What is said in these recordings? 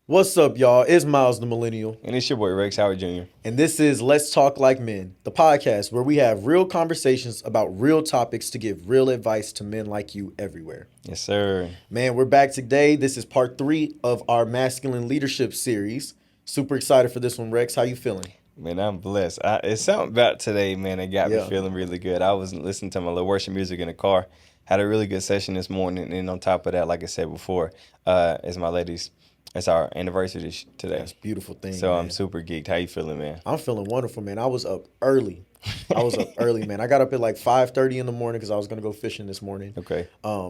What's up, y'all? It's Miles the Millennial, And it's your boy Rex Howard Jr. and this is Let's Talk Like Men, the podcast where we have real conversations about real topics to give real advice to men like you everywhere. Yes, sir. Man, we're back today. This is part 3 of our masculine leadership series. Super excited for this one, Rex. How you feeling? Man, I'm blessed. It's something about today, man, that got me Yeah. feeling really good. I was listening to my little worship music in the car. Had a really good session this morning, and on top of that, like I said before, it's my ladies. It's our anniversary today, That's a beautiful thing, so I'm man. super geeked. How you feeling, man? I'm feeling wonderful, man. I was up early. Man. I got up at like 5:30 in the morning because I was gonna go fishing this morning. Okay.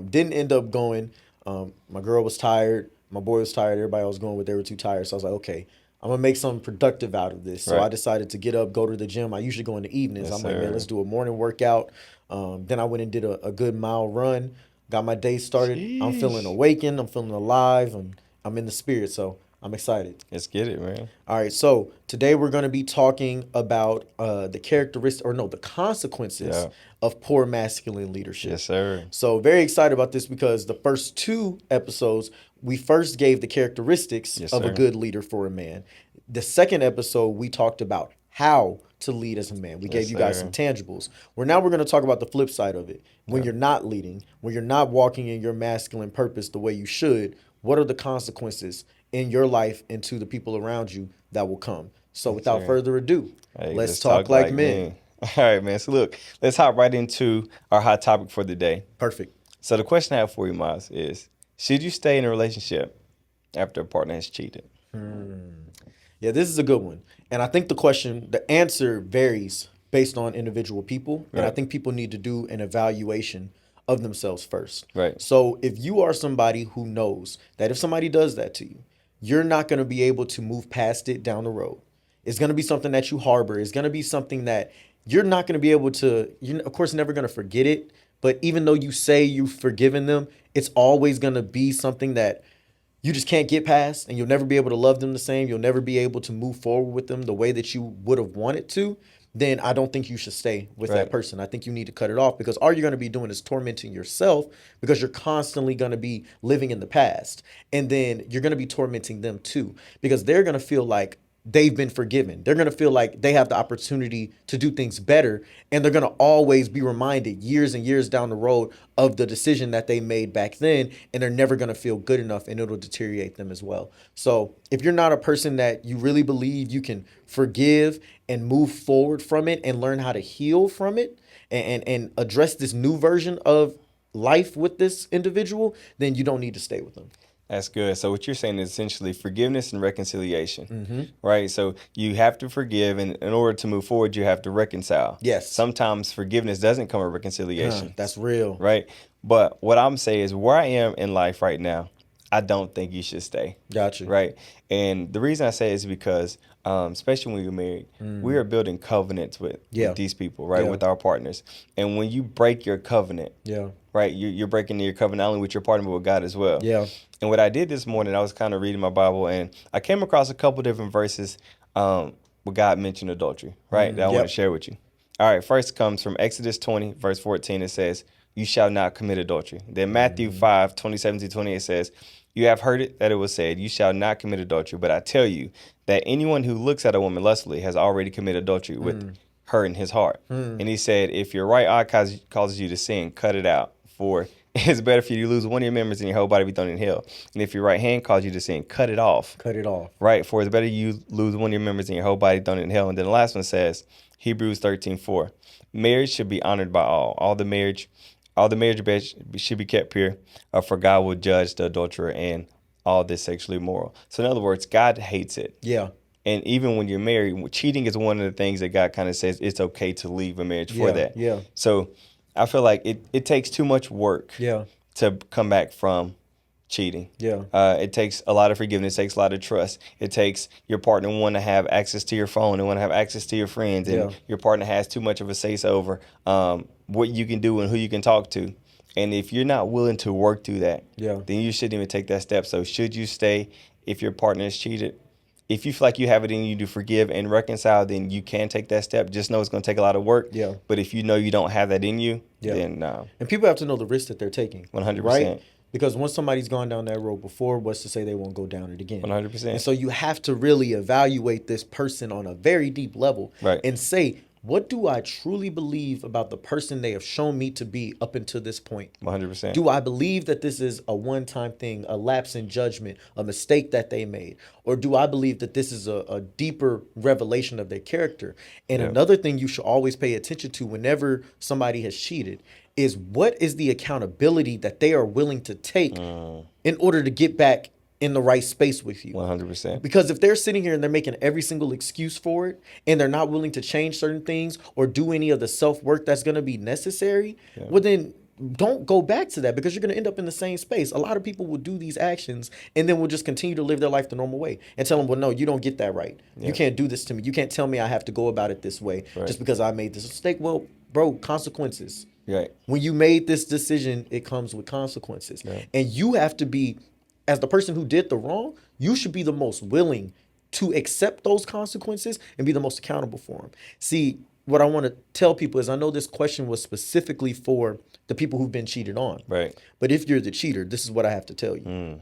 Didn't end up going. My girl was tired. My boy was tired. Everybody I was going with, they were too tired. So I was like, okay, I'm gonna make something productive out of this. So I Right. decided to get up, go to the gym. I usually go in the evenings. Yes, I'm like, man, sir. let's do a morning workout. Then I went and did a good mile run. Got my day started. I'm feeling Sheesh. awakened. I'm feeling alive. I'm in the spirit. So I'm excited. Let's get it, man. All right, so today we're going to be talking about the characteristics, or no, the consequences Yeah. of poor masculine leadership. Yes, sir. So very excited about this because the first 2 episodes, we first gave the characteristics Yes, of a sir. good leader for a man. The second episode, we talked about how to lead as a man. We Yes, gave you guys some sir. tangibles. Now we're going to talk about the flip side of it. When Yeah. you're not leading, when you're not walking in your masculine purpose the way you should, what are the consequences in your life and to the people around you that will come? So Yes, without sir. further ado, Hey, let's let's talk talk like like men. men. All right, man. So look, let's hop right into our hot topic for the day. Perfect. So the question I have for you, Miles, is should you stay in a relationship after a partner has cheated? Yeah, this is a good one. And I think the answer varies based on individual people. And I Right. think people need to do an evaluation of themselves first. Right. So if you are somebody who knows that if somebody does that to you, you're not going to be able to move past it down the road. It's going to be something that you harbor. It's going to be something that you're not going to be able to, you're of course never going to forget it. But even though you say you've forgiven them, it's always going to be something that you just can't get past, and you'll never be able to love them the same. You'll never be able to move forward with them the way that you would have wanted to. Then I don't think you should stay with that Right. person. I think you need to cut it off because all you're going to be doing is tormenting yourself because you're constantly going to be living in the past. And then you're going to be tormenting them too because they're going to feel like they've been forgiven. They're going to feel like they have the opportunity to do things better. And they're going to always be reminded years and years down the road of the decision that they made back then. And they're never going to feel good enough and it'll deteriorate them as well. So if you're not a person that you really believe you can forgive and move forward from it and learn how to heal from it and address this new version of life with this individual, then you don't need to stay with them. That's good. So what you're saying is essentially forgiveness and reconciliation, Mm-hmm. right? So you have to forgive, and in order to move forward, you have to reconcile. Yes. Sometimes forgiveness doesn't come with reconciliation, That's real. right? But what I'm saying is where I am in life right now, I don't think you should stay, Gotcha. right? And the reason I say is because, especially when you're married, we are building covenants Yeah. with these people, right? Yeah. With our partners. And when you break your covenant, Yeah. right, you're breaking your covenant not only with your partner, but with God as well. Yeah. And what I did this morning, I was kind of reading my Bible, and I came across a couple different verses where God mentioned adultery, right? That I want Yep. to share with you. All right, first comes from Exodus 20, verse 14. It says, "You shall not commit adultery." Then Matthew 5, 27 to 28 says, "You have heard it that it was said, you shall not commit adultery. But I tell you that anyone who looks at a woman lustfully has already committed adultery with her in his heart." And he said, "If your right eye causes you to sin, cut it out. For it's better for you to lose one of your members than your whole body be thrown in hell. And if your right hand causes you to sin, cut it off. Cut it off. Right? For it's better you lose one of your members than your whole body thrown in hell." And then the last one says, Hebrews 13:4, "Marriage should be honored by all. All the marriage beds should be kept pure, for God will judge the adulterer and all this sexually immoral." So in other words, God hates it. Yeah. And even when you're married, cheating is one of the things that God kind of says it's okay to leave a marriage for Yeah. that. Yeah. So I feel like it takes too much work Yeah. to come back from cheating. Yeah. It takes a lot of forgiveness. It takes a lot of trust. It takes your partner want to have access to your phone and want to have access to your friends, and Yeah. your partner has too much of a say so over what you can do and who you can talk to. And if you're not willing to work through that, Yeah. then you shouldn't even take that step. So should you stay if your partner is cheated? If you feel like you have it in you to forgive and reconcile, then you can take that step. Just know it's going to take a lot of work. Yeah. But if you know you don't have that in you, Yeah. then no. And people have to know the risk that they're taking. 100%. Right? Because once somebody's gone down that road before, what's to say they won't go down it again? 100%. And so you have to really evaluate this person on a very deep level Right. and say, what do I truly believe about the person they have shown me to be up until this point? 100%. Do I believe that this is a one time thing, a lapse in judgment, a mistake that they made? Or do I believe that this is a deeper revelation of their character? And Yeah. another thing you should always pay attention to whenever somebody has cheated is what is the accountability that they are willing to take in order to get back in the right space with you. 100%. Because if they're sitting here and they're making every single excuse for it and they're not willing to change certain things or do any of the self work that's going to be necessary, well, then don't go back to that because you're going to end up in the same space. A lot of people will do these actions and then will just continue to live their life the normal way and tell them, well, no, you don't get that right. You can't do this to me. You can't tell me I have to go about it this way just because I made this mistake. Well, bro, consequences. Right. When you made this decision, it comes with consequences. Yeah. And you have to be, as the person who did the wrong, you should be the most willing to accept those consequences and be the most accountable for them. See, what I want to tell people is I know this question was specifically for the people who've been cheated on. Right. But if you're the cheater, this is what I have to tell you.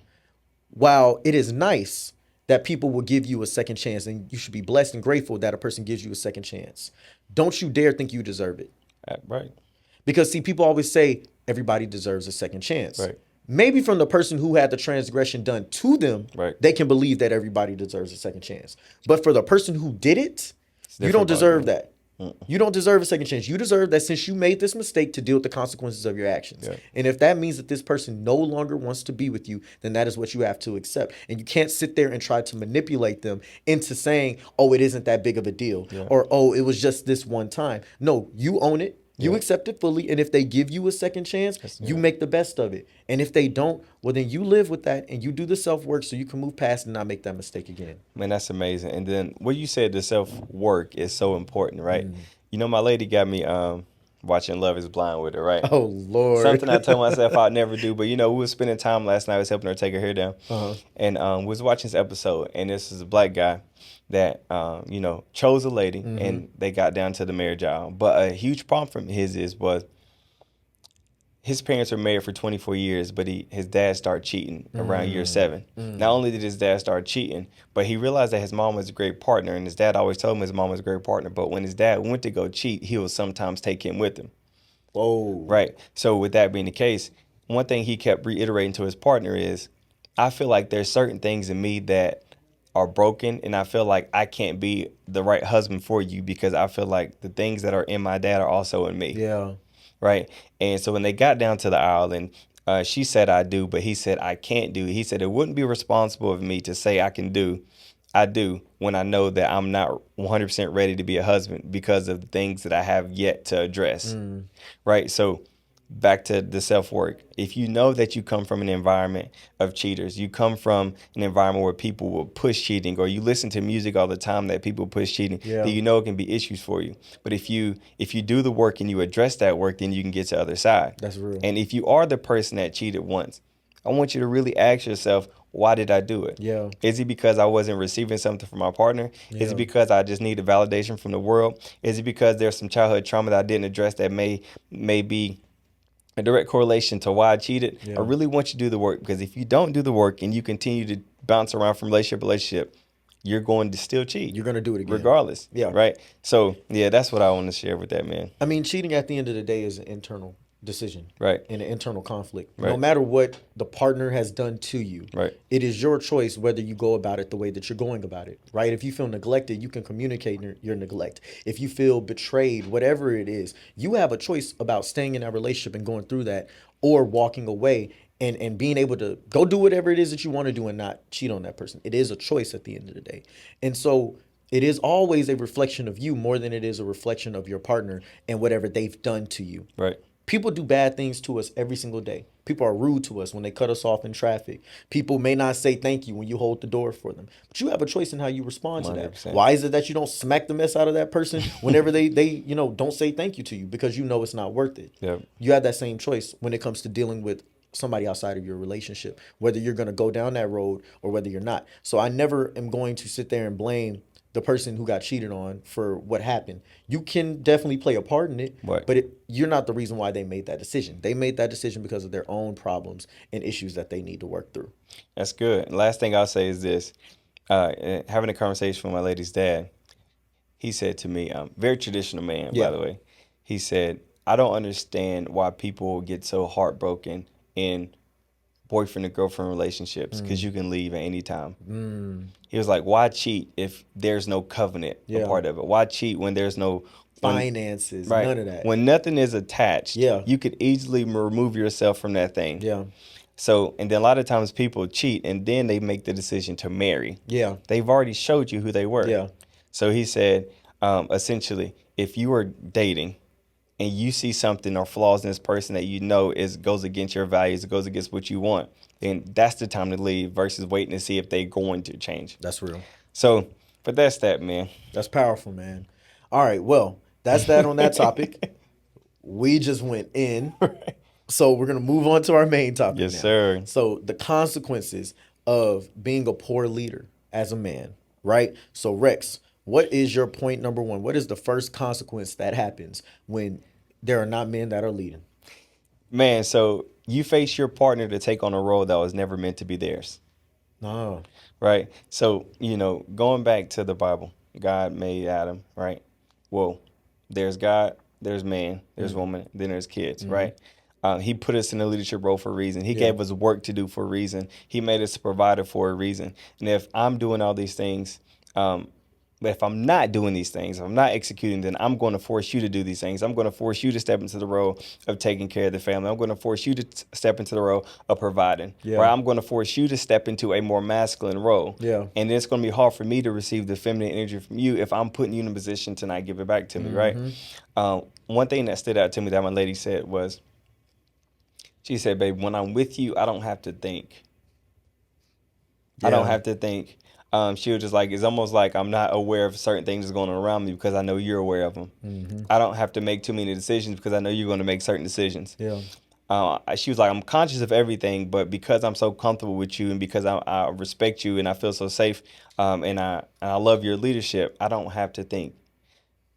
While it is nice that people will give you a second chance, and you should be blessed and grateful that a person gives you a second chance, don't you dare think you deserve it. Right. Because, see, people always say everybody deserves a second chance. Right. Maybe from the person who had the transgression done to them, Right. they can believe that everybody deserves a second chance. But for the person who did it, you don't different deserve ballgame. that. You don't deserve a second chance. You deserve that since you made this mistake to deal with the consequences of your actions. Yeah. And if that means that this person no longer wants to be with you, then that is what you have to accept. And you can't sit there and try to manipulate them into saying, oh, it isn't that big of a deal. Yeah. Or, oh, it was just this one time. No, you own it. You Yeah. accept it fully, and if they give you a second chance, you yeah. make the best of it. And if they don't, well, then you live with that and you do the self work so you can move past and not make that mistake again. Man, that's amazing. And then what you said, the self work is so important, right? You know, my lady got me watching Love Is Blind with her, right? Oh Lord, Something I told myself I'd never do, but you know, we was spending time last night. I was helping her take her hair down, and we was watching this episode, and this is a black guy that you know, chose a lady, and they got down to the marriage aisle. But a huge problem from was his parents were married for 24 years, but his dad started cheating around year 7. Not only did his dad start cheating, but he realized that his mom was a great partner, and his dad always told him his mom was a great partner. But when his dad went to go cheat, he would sometimes take him with him. whoa, Right. So with that being the case, one thing he kept reiterating to his partner is, I feel like there's certain things in me that are broken, and I feel like I can't be the right husband for you because I feel like the things that are in my dad are also in me. yeah, Right. And so when they got down to the aisle, and she said, I do, but he said, I can't do. He said, it wouldn't be responsible of me to say I do, when I know that I'm not 100% ready to be a husband because of the things that I have yet to address. Right. So back to the self work. If you know that you come from an environment of cheaters, you come from an environment where people will push cheating, or you listen to music all the time that people push cheating, Yeah. then you know it can be issues for you. But if you do the work and you address that work, then you can get to the other side. That's real. And if you are the person that cheated once, I want you to really ask yourself, why did I do it? Yeah. Is it because I wasn't receiving something from my partner? Is Yeah. it because I just needed validation from the world? Is it because there's some childhood trauma that I didn't address that may be a direct correlation to why I cheated? Yeah. I really want you to do the work, because if you don't do the work and you continue to bounce around from relationship to relationship, you're going to still cheat. You're gonna do it again. regardless. Yeah. Right. So yeah, that's what I want to share with that, man. I mean, cheating at the end of the day is an internal decision, Right. and an internal conflict. No Right. matter what the partner has done to you, Right. it is your choice whether you go about it the way that you're going about it, right? If you feel neglected, you can communicate your neglect. If you feel betrayed, whatever it is, you have a choice about staying in that relationship and going through that, or walking away and being able to go do whatever it is that you want to do and not cheat on that person. It is a choice at the end of the day. And so it is always a reflection of you more than it is a reflection of your partner and whatever they've done to you. Right. People do bad things to us every single day. People are rude to us when they cut us off in traffic. People may not say thank you when you hold the door for them. But you have a choice in how you respond to that. 100%. Why is it that you don't smack the mess out of that person whenever they don't say thank you to you? Because you know it's not worth it. Yep. You have that same choice when it comes to dealing with somebody outside of your relationship, whether you're going to go down that road or whether you're not. So I never am going to sit there and blame the person who got cheated on for what happened. You can definitely play a part in it, Right. but you're not the reason why they made that decision. They made that decision because of their own problems and issues that they need to work through. That's good. Last thing I'll say is this: having a conversation with my lady's dad, he said to me, very traditional man, by Yeah. the way. He said, "I don't understand why people get so heartbroken in boyfriend and girlfriend relationships because you can leave at any time." He was like, "Why cheat if there's no covenant a Yeah. part of it? Why cheat when there's no when Finances, right none of that. when nothing is attached? Yeah. You could easily remove yourself from that thing." Yeah. So, and then a lot of times people cheat and then they make the decision to marry. Yeah. They've already showed you who they were. Yeah. So he said, essentially, if you are dating and you see something or flaws in this person that you know is goes against your values, it goes against what you want, then that's the time to leave versus waiting to see if they're going to change. That's real. So, but that's that, man. That's powerful, man. All right. Well, that's that on that topic. We just went in. So we're gonna move on to our main topic Yes, now. sir. So the consequences of being a poor leader as a man, right? So Rex, what is your point number one? What is the first consequence that happens when there are not men that are leading? Man, so you face your partner to take on a role that was never meant to be theirs. Oh, Right. So, going back to the Bible, God made Adam, right? Well, there's God, there's man, there's woman, then there's kids, right? He put us in a leadership role for a reason. He Yeah. gave us work to do for a reason. He made us a provider for a reason. And if I'm doing all these things, but if I'm not doing these things, if I'm not executing, then I'm going to force you to do these things. I'm going to force you to step into the role of taking care of the family. I'm going to force you to step into the role of providing. Yeah. Or I'm going to force you to step into a more masculine role. Yeah. And it's going to be hard for me to receive the feminine energy from you if I'm putting you in a position to not give it back to me, right? One thing that stood out to me that my lady said was, she said, "Babe, when I'm with you, I don't have to think. I don't Yeah. have to think." She was just like, it's almost like I'm not aware of certain things that's going on around me because I know you're aware of them. I don't have to make too many decisions because I know you're going to make certain decisions. Yeah. She was like, I'm conscious of everything, but because I'm so comfortable with you and because I respect you and I feel so safe, and I love your leadership, I don't have to think.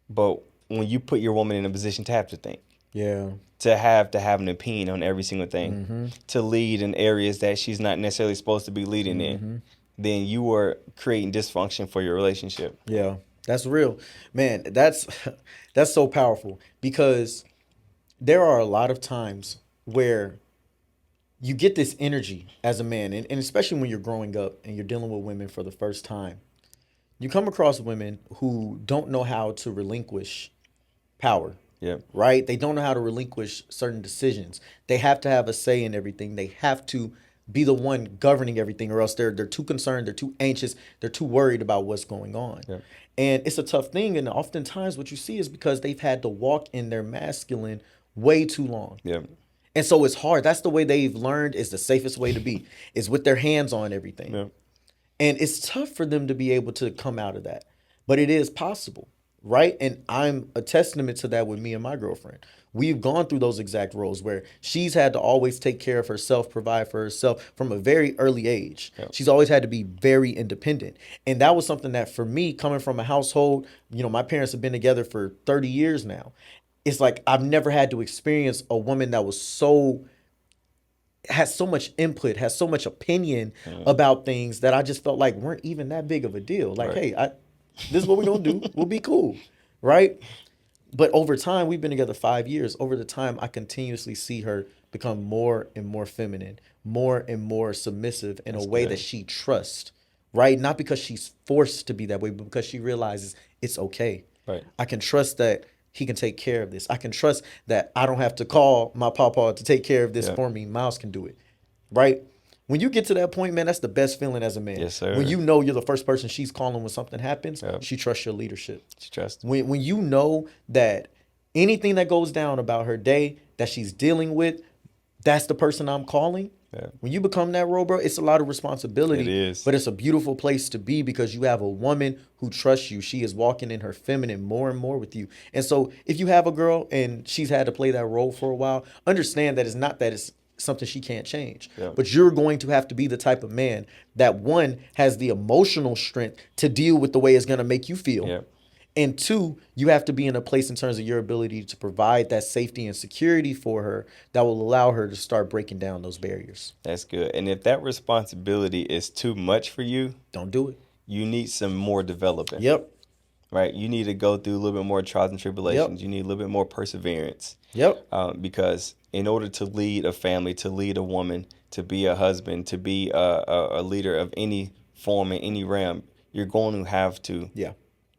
But when you put your woman in a position to have to think, Yeah. to have an opinion on every single thing, to lead in areas that she's not necessarily supposed to be leading in, then you are creating dysfunction for your relationship. Yeah. That's real. Man, that's that's so powerful because there are a lot of times where you get this energy as a man, and especially when you're growing up and you're dealing with women for the first time, you come across women who don't know how to relinquish power, Yep. right? They don't know how to relinquish certain decisions. They have to have a say in everything. They have to be the one governing everything, or else they're too concerned, they're too anxious, they're too worried about what's going on. Yep. And it's a tough thing. And oftentimes, what you see is because they've had to walk in their masculine way too long. Yep. And so it's hard. That's the way they've learned is the safest way to be, is with their hands on everything. Yep. And it's tough for them to be able to come out of that. But it is possible, right? And I'm a testament to that with me and my girlfriend. We've gone through those exact roles where she's had to always take care of herself, provide for herself from a very early age. Yep. She's always had to be very independent. And that was something that for me, coming from a household, my parents have been together for 30 years now. It's like I've never had to experience a woman that was has so much input, has so much opinion about things that I just felt like weren't even that big of a deal. Like, Right. hey, this is what we're gonna do. We'll be cool, right? But over time, we've been together 5 years. Over the time, I continuously see her become more and more feminine, more and more submissive in That's a way good. that she trusts, right? Not because she's forced to be that way, but because she realizes it's okay. Right. I can trust that he can take care of this. I can trust that I don't have to call my papa to take care of this Yeah. for me. Miles can do it, right? When you get to that point, man, that's the best feeling as a man. Yes, sir. When you know you're the first person she's calling when something happens, Yep. she trusts your leadership. She trusts. When you know that anything that goes down about her day that she's dealing with, that's the person I'm calling. Yeah. When you become that role, bro, it's a lot of responsibility. It is. But it's a beautiful place to be because you have a woman who trusts you. She is walking in her feminine more and more with you. And so if you have a girl and she's had to play that role for a while, understand that it's not that it's something she can't change. Yep. But you're going to have to be the type of man that, one, has the emotional strength to deal with the way it's going to make you feel. Yep. And two, you have to be in a place in terms of your ability to provide that safety and security for her that will allow her to start breaking down those barriers. That's good. And if that responsibility is too much for you, Don't do it. you need some more developing, Yep. right? You need to go through a little bit more trials and Yep. tribulations. You need a little bit more perseverance, Yep. because in order to lead a family, to lead a woman, to be a husband, to be a leader of any form in any realm, you're going to have to Yeah.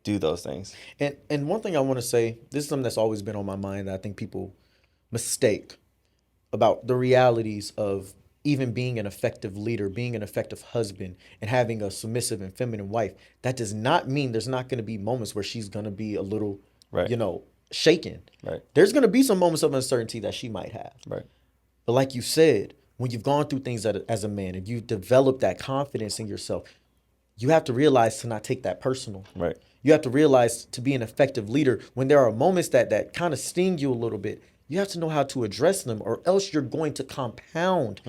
do those things. And one thing I want to say, this is something that's always been on my mind that I think people mistake about the realities of even being an effective leader, being an effective husband, and having a submissive and feminine wife. That does not mean there's not going to be moments where she's going to be a little, Right. shaken. Right. There's going to be some moments of uncertainty that she might have. Right. But like you said, when you've gone through things as a man and you've developed that confidence in yourself, you have to realize to not take that personal. Right. You have to realize to be an effective leader when there are moments that kind of sting you a little bit. You have to know how to address them, or else you're going to compound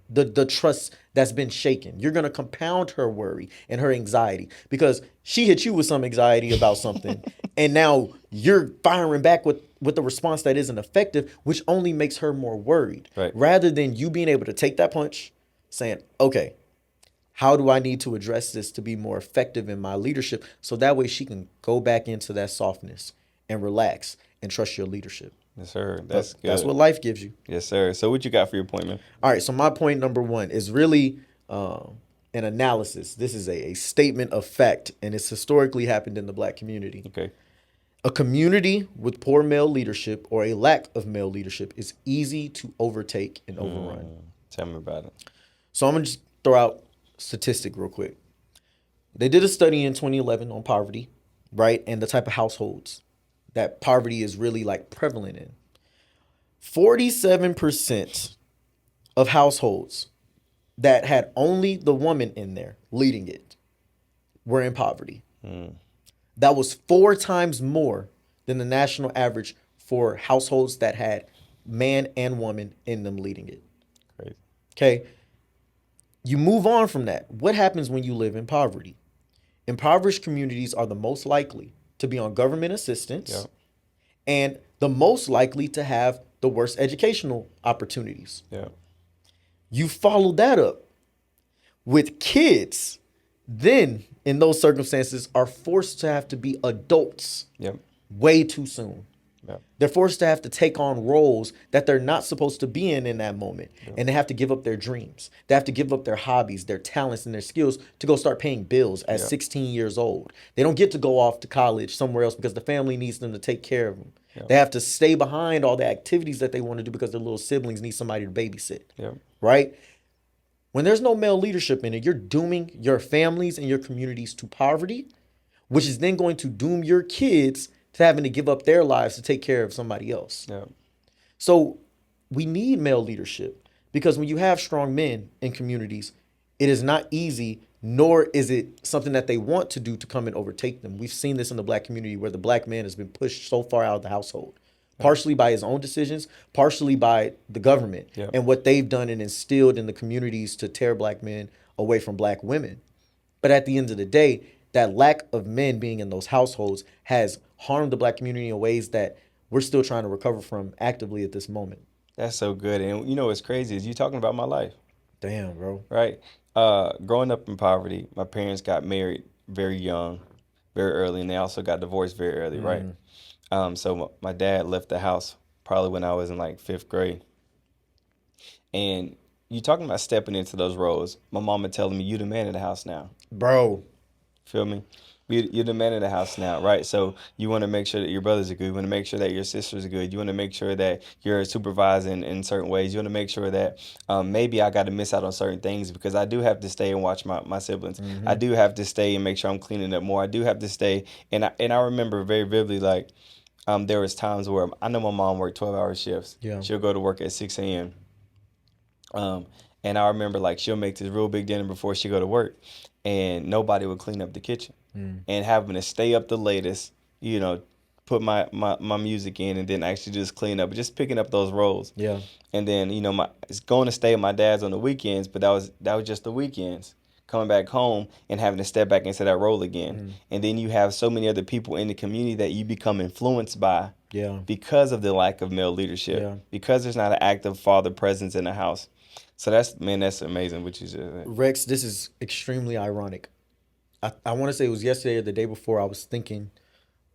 the trust that's been shaken. You're going to compound her worry and her anxiety because she hit you with some anxiety about something, and now you're firing back with a response that isn't effective, which only makes her more worried. Right. Rather than you being able to take that punch, saying, "Okay, how do I need to address this to be more effective in my leadership?" So that way she can go back into that softness and relax and trust your leadership. Yes, sir. That's good. That's what life gives you. Yes, sir. So what you got for your point, man? All right. So my point number one is really an analysis. This is a statement of fact, and it's historically happened in the black community. Okay. A community with poor male leadership or a lack of male leadership is easy to overtake and overrun. Tell me about it. So I'm going to just throw out a statistic real quick. They did a study in 2011 on poverty, right? And the type of households that poverty is really like prevalent in. 47% of households that had only the woman in there leading it were in poverty. That was 4 times more than the national average for households that had man and woman in them leading it. Crazy. Okay. You move on from that. What happens when you live in poverty? Impoverished communities are the most likely to be on government assistance Yep. and the most likely to have the worst educational opportunities. Yeah. You follow that up with kids, then in those circumstances are forced to have to be adults Yep. way too soon. Yep. They're forced to have to take on roles that they're not supposed to be in that moment. And they have to give up their dreams. They have to give up their hobbies, their talents, and their skills to go start paying bills at 16 years old. They don't get to go off to college somewhere else because the family needs them to take care of them. They have to stay behind all the activities that they want to do because their little siblings need somebody to babysit. Yep. Right? When there's no male leadership in it, you're dooming your families and your communities to poverty, which is then going to doom your kids to having to give up their lives to take care of somebody else. Yep. So we need male leadership because when you have strong men in communities, it is not easy, nor is it something that they want to do to come and overtake them. We've seen this in the black community where the black man has been pushed so far out of the household, partially by his own decisions, partially by the government Yep. and what they've done and instilled in the communities to tear black men away from black women. But at the end of the day, that lack of men being in those households has harmed the black community in ways that we're still trying to recover from actively at this moment. That's so good. And you know what's crazy is you talking about my life, Damn, bro. right? Growing up in poverty, my parents got married very young, very early, and they also got divorced very early, right? So my dad left the house probably when I was in like 5th grade. And you talking about stepping into those roles. My mama telling me, you the man of the house now. Bro. Feel me? You're the man of the house now, right? So you want to make sure that your brothers are good. You want to make sure that your sisters are good. You want to make sure that you're supervising in certain ways. You want to make sure that maybe I got to miss out on certain things because I do have to stay and watch my siblings. I do have to stay and make sure I'm cleaning up more. I do have to stay. And I remember very vividly, like, there was times where I know my mom worked 12-hour shifts. Yeah. She'll go to work at 6 a.m. And I remember, like, she'll make this real big dinner before she go to work, and nobody would clean up the kitchen. And having to stay up the latest, put my music in and then actually just clean up, just picking up those roles. Yeah. And then, my it's going to stay with my dad's on the weekends, but that was just the weekends. Coming back home and having to step back into that role again. Mm. And then you have so many other people in the community that you become influenced by Yeah. because of the lack of male leadership, Yeah. because there's not an active father presence in the house. So that's amazing what you just said. Rex, this is extremely ironic. I want to say it was yesterday or the day before I was thinking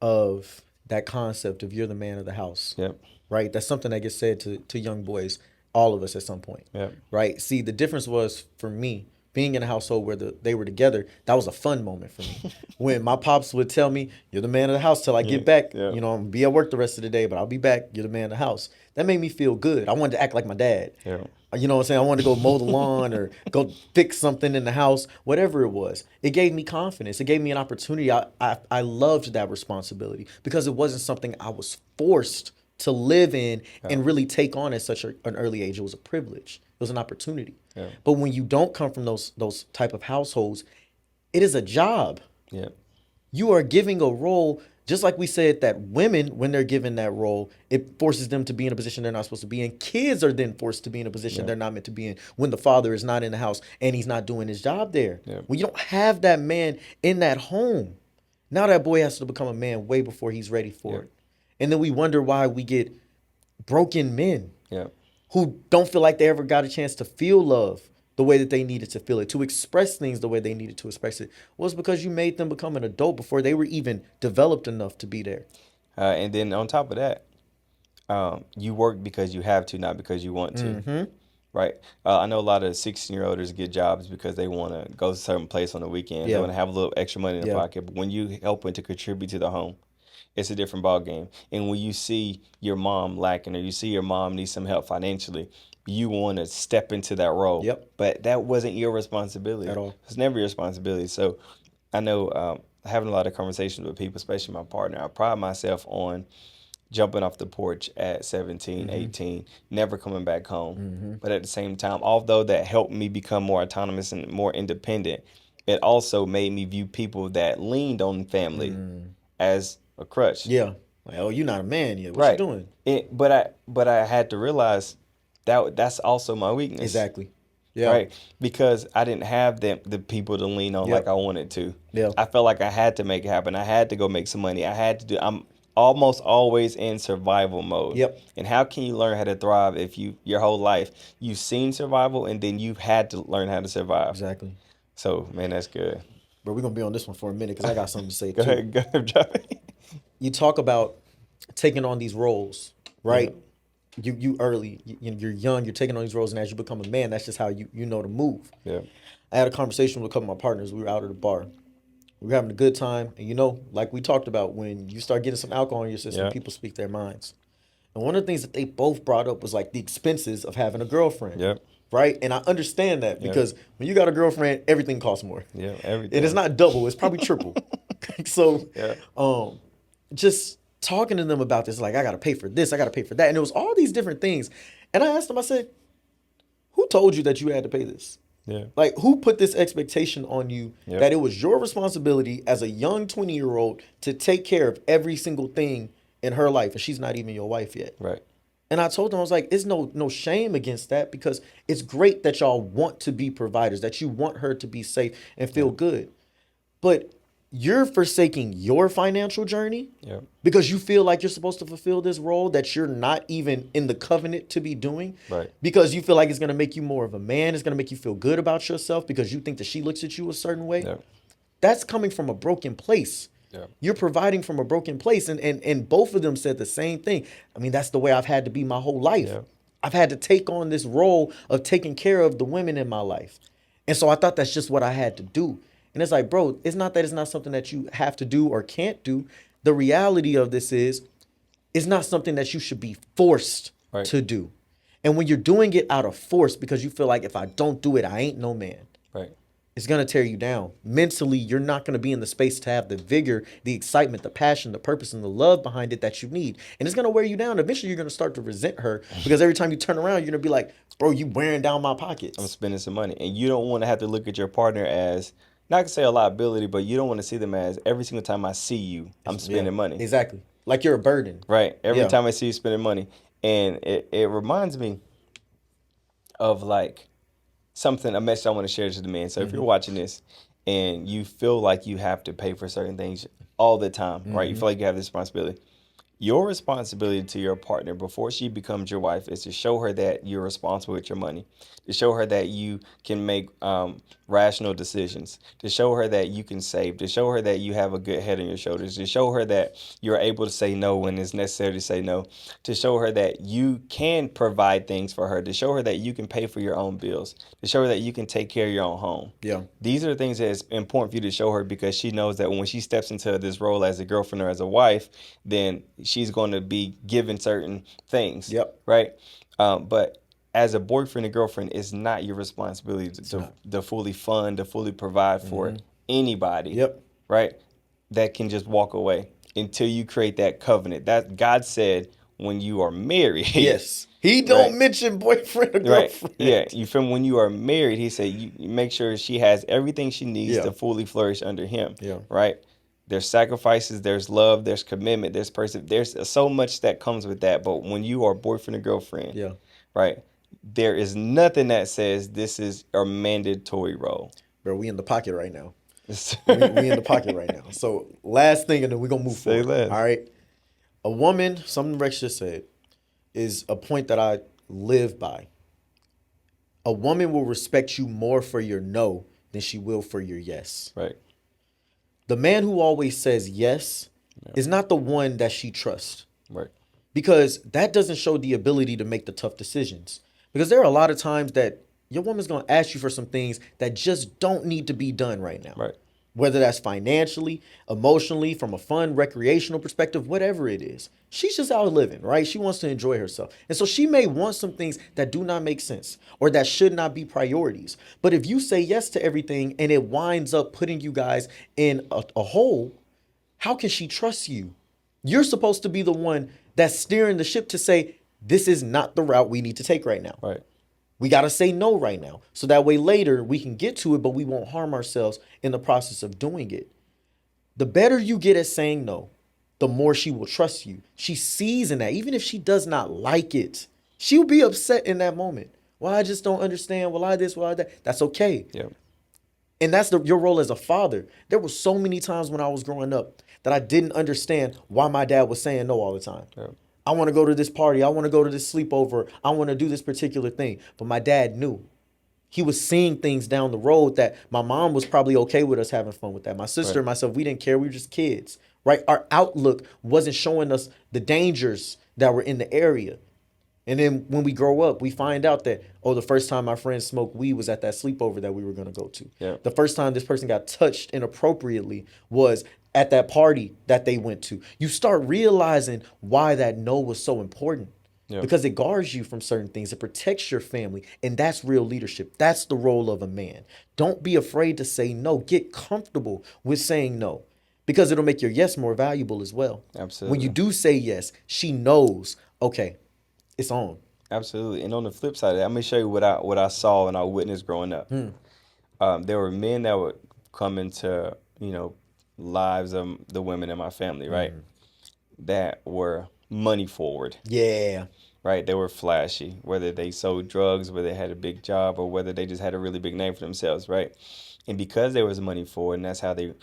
of that concept of you're the man of the house, Yep. right? That's something that gets said to young boys, all of us at some point, Yep. right? See, the difference was for me being in a household where they were together. That was a fun moment for me. When my pops would tell me, "You're the man of the house till I Yeah. get back. Yeah. You know, I'm gonna be at work the rest of the day, but I'll be back. You're the man of the house." That made me feel good. I wanted to act like my dad. Yeah. You know what I'm saying? I wanted to go mow the lawn or go fix something in the house, whatever it was. It gave me confidence. It gave me an opportunity. I loved that responsibility because it wasn't something I was forced to live in and really take on at such an early age. It was a privilege. It was an opportunity. Yeah. But when you don't come from those type of households, it is a job. Yeah. You are giving a role, just like we said that women, when they're given that role, it forces them to be in a position they're not supposed to be in. Kids are then forced to be in a position they're not meant to be in when the father is not in the house and he's not doing his job there. Yeah. When you don't have that man in that home, now that boy has to become a man way before he's ready for it. And then we wonder why we get broken men Yeah. who don't feel like they ever got a chance to feel love the way that they needed to feel it, to express things the way they needed to express it. Well, it's because you made them become an adult before they were even developed enough to be there. And then on top of that, you work because you have to, not because you want to. Mm-hmm. Right. I know a lot of 16-year-olds get jobs because they want to go to a certain place on the weekends. They Yeah. want to have a little extra money in their Yeah. pocket. But when you helping to contribute to the home, it's a different ball game. And when you see your mom lacking or you see your mom needs some help financially, you want to step into that role. Yep. But that wasn't your responsibility. At all. It's never your responsibility. So I know having a lot of conversations with people, especially my partner, I pride myself on jumping off the porch at 17, 18, never coming back home. But at the same time, although that helped me become more autonomous and more independent, it also made me view people that leaned on family as a crutch. Yeah. Like, oh, you're not a man yet. What Right. you doing? But I had to realize that's also my weakness. Exactly. Yeah. Right. Because I didn't have the people to lean on Yep. like I wanted to. Yeah. I felt like I had to make it happen. I had to go make some money. I'm almost always in survival mode. Yep. And how can you learn how to thrive if your whole life you've seen survival and then you've had to learn how to survive? Exactly. So man, that's good. But we're going to be on this one for a minute because I got something to say Go too. ahead, drop it. You talk about taking on these roles, right? You early, you're young, you're taking on these roles, and as you become a man, that's just how you know to move. Yeah. I had a conversation with a couple of my partners. We were out at a bar. We were having a good time, and like we talked about, when you start getting some alcohol in your system, Yeah. people speak their minds. And one of the things that they both brought up was like the expenses of having a girlfriend. Yep. Right? And I understand that because when you got a girlfriend, everything costs more. Yeah. Everything. And it's not double, it's probably triple. So Yeah. just talking to them about this, like, I gotta pay for this, I gotta pay for that. And it was all these different things. And I asked them, I said, who told you that you had to pay this? Yeah. Like, who put this expectation on you Yep. that it was your responsibility as a young 20-year-old to take care of every single thing in her life, and she's not even your wife yet? Right. And I told them, I was like, it's no shame against that, because it's great that y'all want to be providers, that you want her to be safe and feel good. But you're forsaking your financial journey Yeah. because you feel like you're supposed to fulfill this role that you're not even in the covenant to be doing. Right. Because you feel like it's going to make you more of a man. It's going to make you feel good about yourself because you think that she looks at you a certain way. Yeah. That's coming from a broken place. Yeah. You're providing from a broken place. And both of them said the same thing. I mean, that's the way I've had to be my whole life. Yeah. I've had to take on this role of taking care of the women in my life. And so I thought that's just what I had to do. And it's like, bro, it's not that it's not something that you have to do or can't do. The reality of this is, it's not something that you should be forced Right. to do. And when you're doing it out of force because you feel like, if I don't do it, I ain't no man, Right. it's going to tear you down. Mentally, you're not going to be in the space to have the vigor, the excitement, the passion, the purpose, and the love behind it that you need. And it's going to wear you down. Eventually, you're going to start to resent her because every time you turn around, you're going to be like, bro, you wearing down my pockets. I'm spending some money. And you don't want to have to look at your partner as, not to say a liability, but you don't want to see them as, every single time I see you, I'm spending money. Exactly. Like you're a burden. right? Every Yeah. time I see you spending money. And it reminds me of like something, a message I want to share to the men. So if you're Mm-hmm. watching this and you feel like you have to pay for certain things all the time, right? You Mm-hmm. feel like you have this responsibility. Your responsibility to your partner before she becomes your wife is to show her that you're responsible with your money, to show her that you can make rational decisions, to show her that you can save, to show her that you have a good head on your shoulders, to show her that you're able to say no when it's necessary to say no, to show her that you can provide things for her, to show her that you can pay for your own bills, to show her that you can take care of your own home. Yeah. These are the things that it's important for you to show her because she knows that when she steps into this role as a girlfriend or as a wife, then she's going to be given certain things, Yep. right? But as a boyfriend and girlfriend, it's not your responsibility It's to, not. to fully fund, to fully provide for Mm-hmm. anybody, Yep. right? That can just walk away until you create that covenant. That God said when you are married, Yes. He right? don't mention boyfriend or Right. Yeah. girlfriend. You from when you are married, he said you make sure she has everything she needs Yeah. to fully flourish under him. Yeah. Right. There's sacrifices, there's love, there's commitment, there's so much that comes with that. But when you are boyfriend or girlfriend, Yeah. right, there is nothing that says this is a mandatory role. Bro, we in the pocket right now. We in the pocket right now. So last thing, and then we're gonna move Say forward. All less. right. A woman, something Rex just said, is a point that I live by. A woman will respect you more for your no than she will for your yes. Right. The man who always says yes Yeah. is not the one that she trusts, Right. because that doesn't show the ability to make the tough decisions. Because there are a lot of times that your woman's going to ask you for some things that just don't need to be done right now. Right. Whether that's financially, emotionally, from a fun, recreational perspective, whatever it is. She's just out living, right? She wants to enjoy herself. And so she may want some things that do not make sense or that should not be priorities. But if you say yes to everything and it winds up putting you guys in a hole, how can she trust you? You're supposed to be the one that's steering the ship to say, this is not the route we need to take right now. Right. We got to say no right now. So that way later we can get to it, but we won't harm ourselves in the process of doing it. The better you get at saying no, the more she will trust you. She sees in that, even if she does not like it, she'll be upset in that moment. Well, I just don't understand. Well, I this, well, I that. That's okay. Yeah. And that's your role as a father. There were so many times when I was growing up that I didn't understand why my dad was saying no all the time. Yeah. I want to go to this party. I want to go to this sleepover. I want to do this particular thing. But my dad knew. He was seeing things down the road that my mom was probably okay with us having fun with that. My sister Right. and myself, we didn't care. We were just kids, right? Our outlook wasn't showing us the dangers that were in the area. And then when we grow up, we find out that, oh, the first time my friend smoked weed was at that sleepover that we were going to go to. Yeah. The first time this person got touched inappropriately was at that party that they went to. You start realizing why that no was so important. Yeah. Because it guards you from certain things. It protects your family. And that's real leadership. That's the role of a man. Don't be afraid to say no. Get comfortable with saying no, because it'll make your yes more valuable as well. When you Absolutely. do say yes, she knows, okay, it's on. Absolutely. And on the flip side of that, I'm gonna show you what I saw and I witnessed growing up. There were men that would come into, lives of the women in my family, right? That were money forward, Yeah. right? They were flashy, whether they sold drugs, whether they had a big job, or whether they just had a really big name for themselves, right? And because there was money forward, and that's how they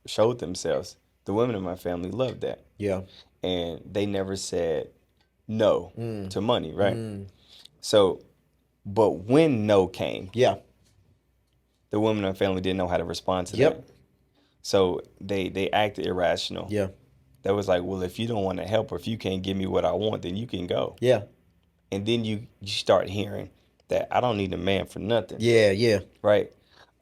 showed themselves. The women in my family loved that, Yeah. and they never said no Mm. to money, right? Mm. So, but when no came, Yeah. the women in my family didn't know how to respond to that. Yep. So they acted irrational. Yeah. That was like, well, if you don't want to help or if you can't give me what I want, then you can go. Yeah. And then you start hearing that I don't need a man for nothing, Yeah. Yeah. right?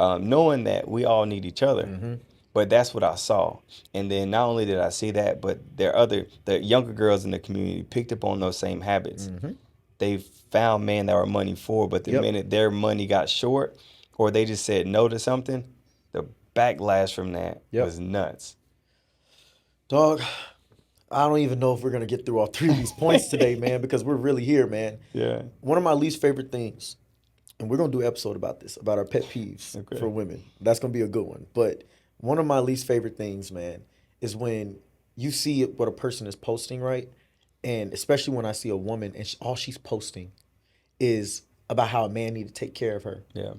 Knowing that we all need each other. Mm-hmm. But that's what I saw. And then not only did I see that, but the younger girls in the community picked up on those same habits. Mm-hmm. They found men that were money forward, but the Yep. minute their money got short or they just said no to something, the backlash from that Yep. was nuts. Dog, I don't even know if we're gonna get through all three of these points today, man, because we're really here, man. Yeah. One of my least favorite things, and we're gonna do an episode about this, about our pet peeves Okay. for women. That's gonna be a good one. But one of my least favorite things, man, is when you see what a person is posting, right? And especially when I see a woman and all she's posting is about how a man need to take care of her. Yeah.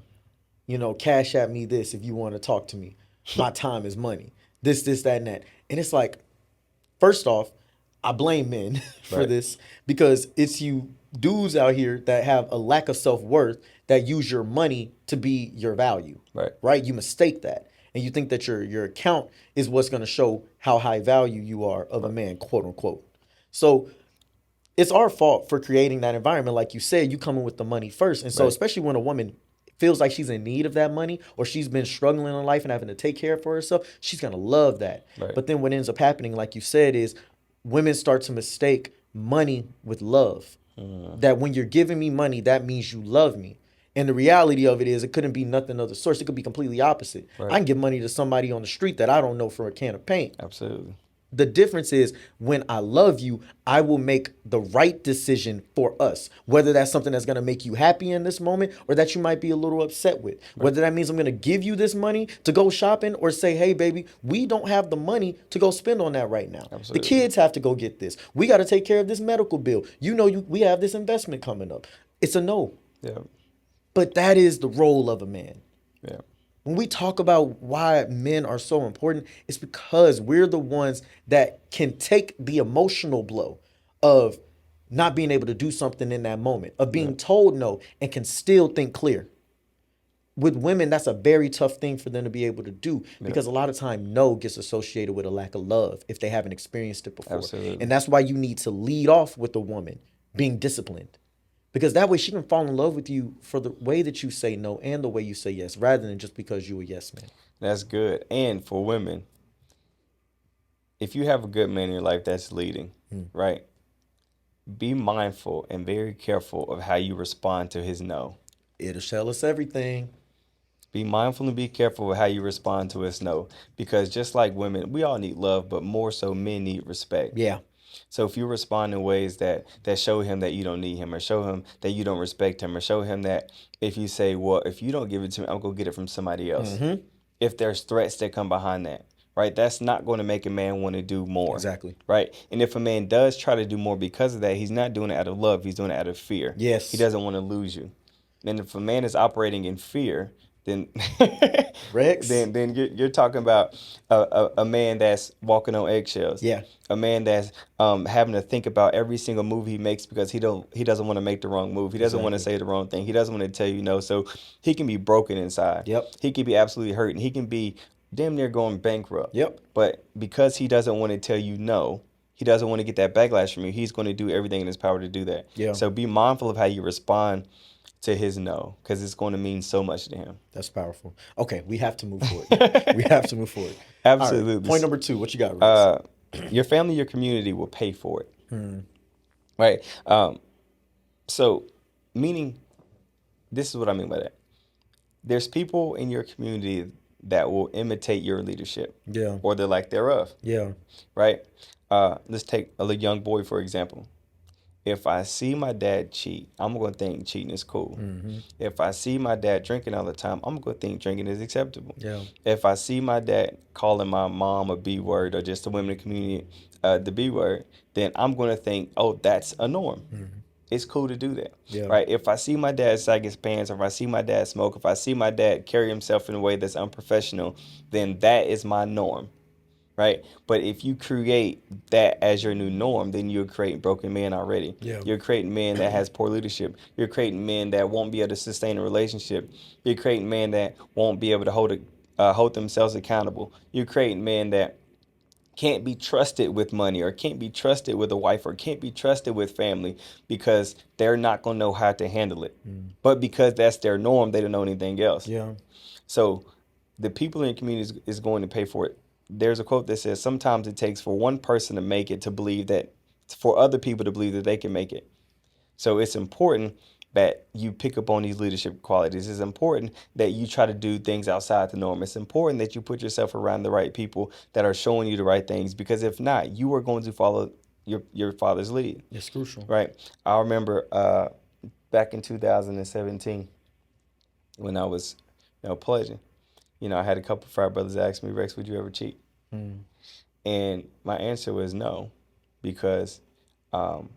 You know, cash at me this if you want to talk to me. My time is money. This, that, and that. And it's like, first off, I blame men for Right. this because it's you dudes out here that have a lack of self worth that use your money to be your value. Right. Right? You mistake that. And you think that your account is what's going to show how high value you are of a man, quote unquote. So it's our fault for creating that environment. Like you said, you coming with the money first. And so, Right. especially when a woman feels like she's in need of that money or she's been struggling in life and having to take care for herself, she's going to love that. Right. But then what ends up happening, like you said, is women start to mistake money with love. That when you're giving me money, that means you love me. And the reality of it is, it couldn't be nothing other source. It could be completely opposite. Right. I can give money to somebody on the street that I don't know for a can of paint. Absolutely. The difference is when I love you, I will make the right decision for us. Whether that's something that's going to make you happy in this moment or that you might be a little upset with. Whether that means I'm going to give you this money to go shopping or say, hey, baby, we don't have the money to go spend on that right now. The Absolutely. kids have to go get this. We got to take care of this medical bill. You know, we have this investment coming up. It's a no. Yeah. But that is the role of a man. Yeah. When we talk about why men are so important, it's because we're the ones that can take the emotional blow of not being able to do something in that moment, of being told no, and can still think clear. With women, that's a very tough thing for them to be able to do because a lot of time no gets associated with a lack of love if they haven't experienced it before. Absolutely. And that's why you need to lead off with a woman being disciplined. Because that way she can fall in love with you for the way that you say no and the way you say yes, rather than just because you a yes man. That's good. And for women, if you have a good man in your life that's leading, right? Be mindful and very careful of how you respond to his no. It'll tell us everything. Be mindful and be careful of how you respond to his no. Because just like women, we all need love, but more so men need respect. Yeah. So if you respond in ways that show him that you don't need him, or show him that you don't respect him, or show him that if you say, well, if you don't give it to me, I'm going to get it from somebody else. If there's threats that come behind that, right? That's not going to make a man want to do more. Exactly. Right? And if a man does try to do more because of that, he's not doing it out of love. He's doing it out of fear. Yes. He doesn't want to lose you. And if a man is operating in fear, then Rex? then you're talking about a man that's walking on eggshells. Yeah. A man that's having to think about every single move he makes because he doesn't want to make the wrong move. He doesn't want to say the wrong thing. He doesn't want to tell you no. So he can be broken inside. Yep. He can be absolutely hurt, and he can be damn near going bankrupt. Yep. But because he doesn't want to tell you no, he doesn't want to get that backlash from you. He's going to do everything in his power to do that. Yeah. So be mindful of how you respond to his no, because it's going to mean so much to him. That's powerful. Okay, we have to move forward. We have to move forward. All right, Absolutely. point number 2, what you got, Rex? Your family, your community will pay for it. Right? So, meaning, this is what I mean by that. There's people in your community that will imitate your leadership. Yeah. Or the lack thereof. Yeah. Right? Let's take a young boy, for example. If I see my dad cheat, I'm going to think cheating is cool. If I see my dad drinking all the time, I'm going to think drinking is acceptable. Yeah. If I see my dad calling my mom a B word or just the women in the community the B word, then I'm going to think, oh, that's a norm. It's cool to do that. Yeah. Right? If I see my dad sag his pants, or if I see my dad smoke, if I see my dad carry himself in a way that's unprofessional, then that is my norm. Right? But if you create that as your new norm, then you're creating broken men already. Yeah. You're creating men that has poor leadership. You're creating men that won't be able to sustain a relationship. You're creating men that won't be able to hold themselves accountable. You're creating men that can't be trusted with money, or can't be trusted with a wife, or can't be trusted with family, because they're not going to know how to handle it. But because that's their norm, they don't know anything else. Yeah. So the people in the community is going to pay for it. There's a quote that says, sometimes it takes for one person to make it to believe that, for other people to believe that they can make it. So it's important that you pick up on these leadership qualities. It's important that you try to do things outside the norm. It's important that you put yourself around the right people that are showing you the right things, because if not, you are going to follow your father's lead. It's crucial. Right? I remember back in 2017 when I was pledging. I had a couple of frat brothers ask me, Rex, would you ever cheat? And my answer was no, because um,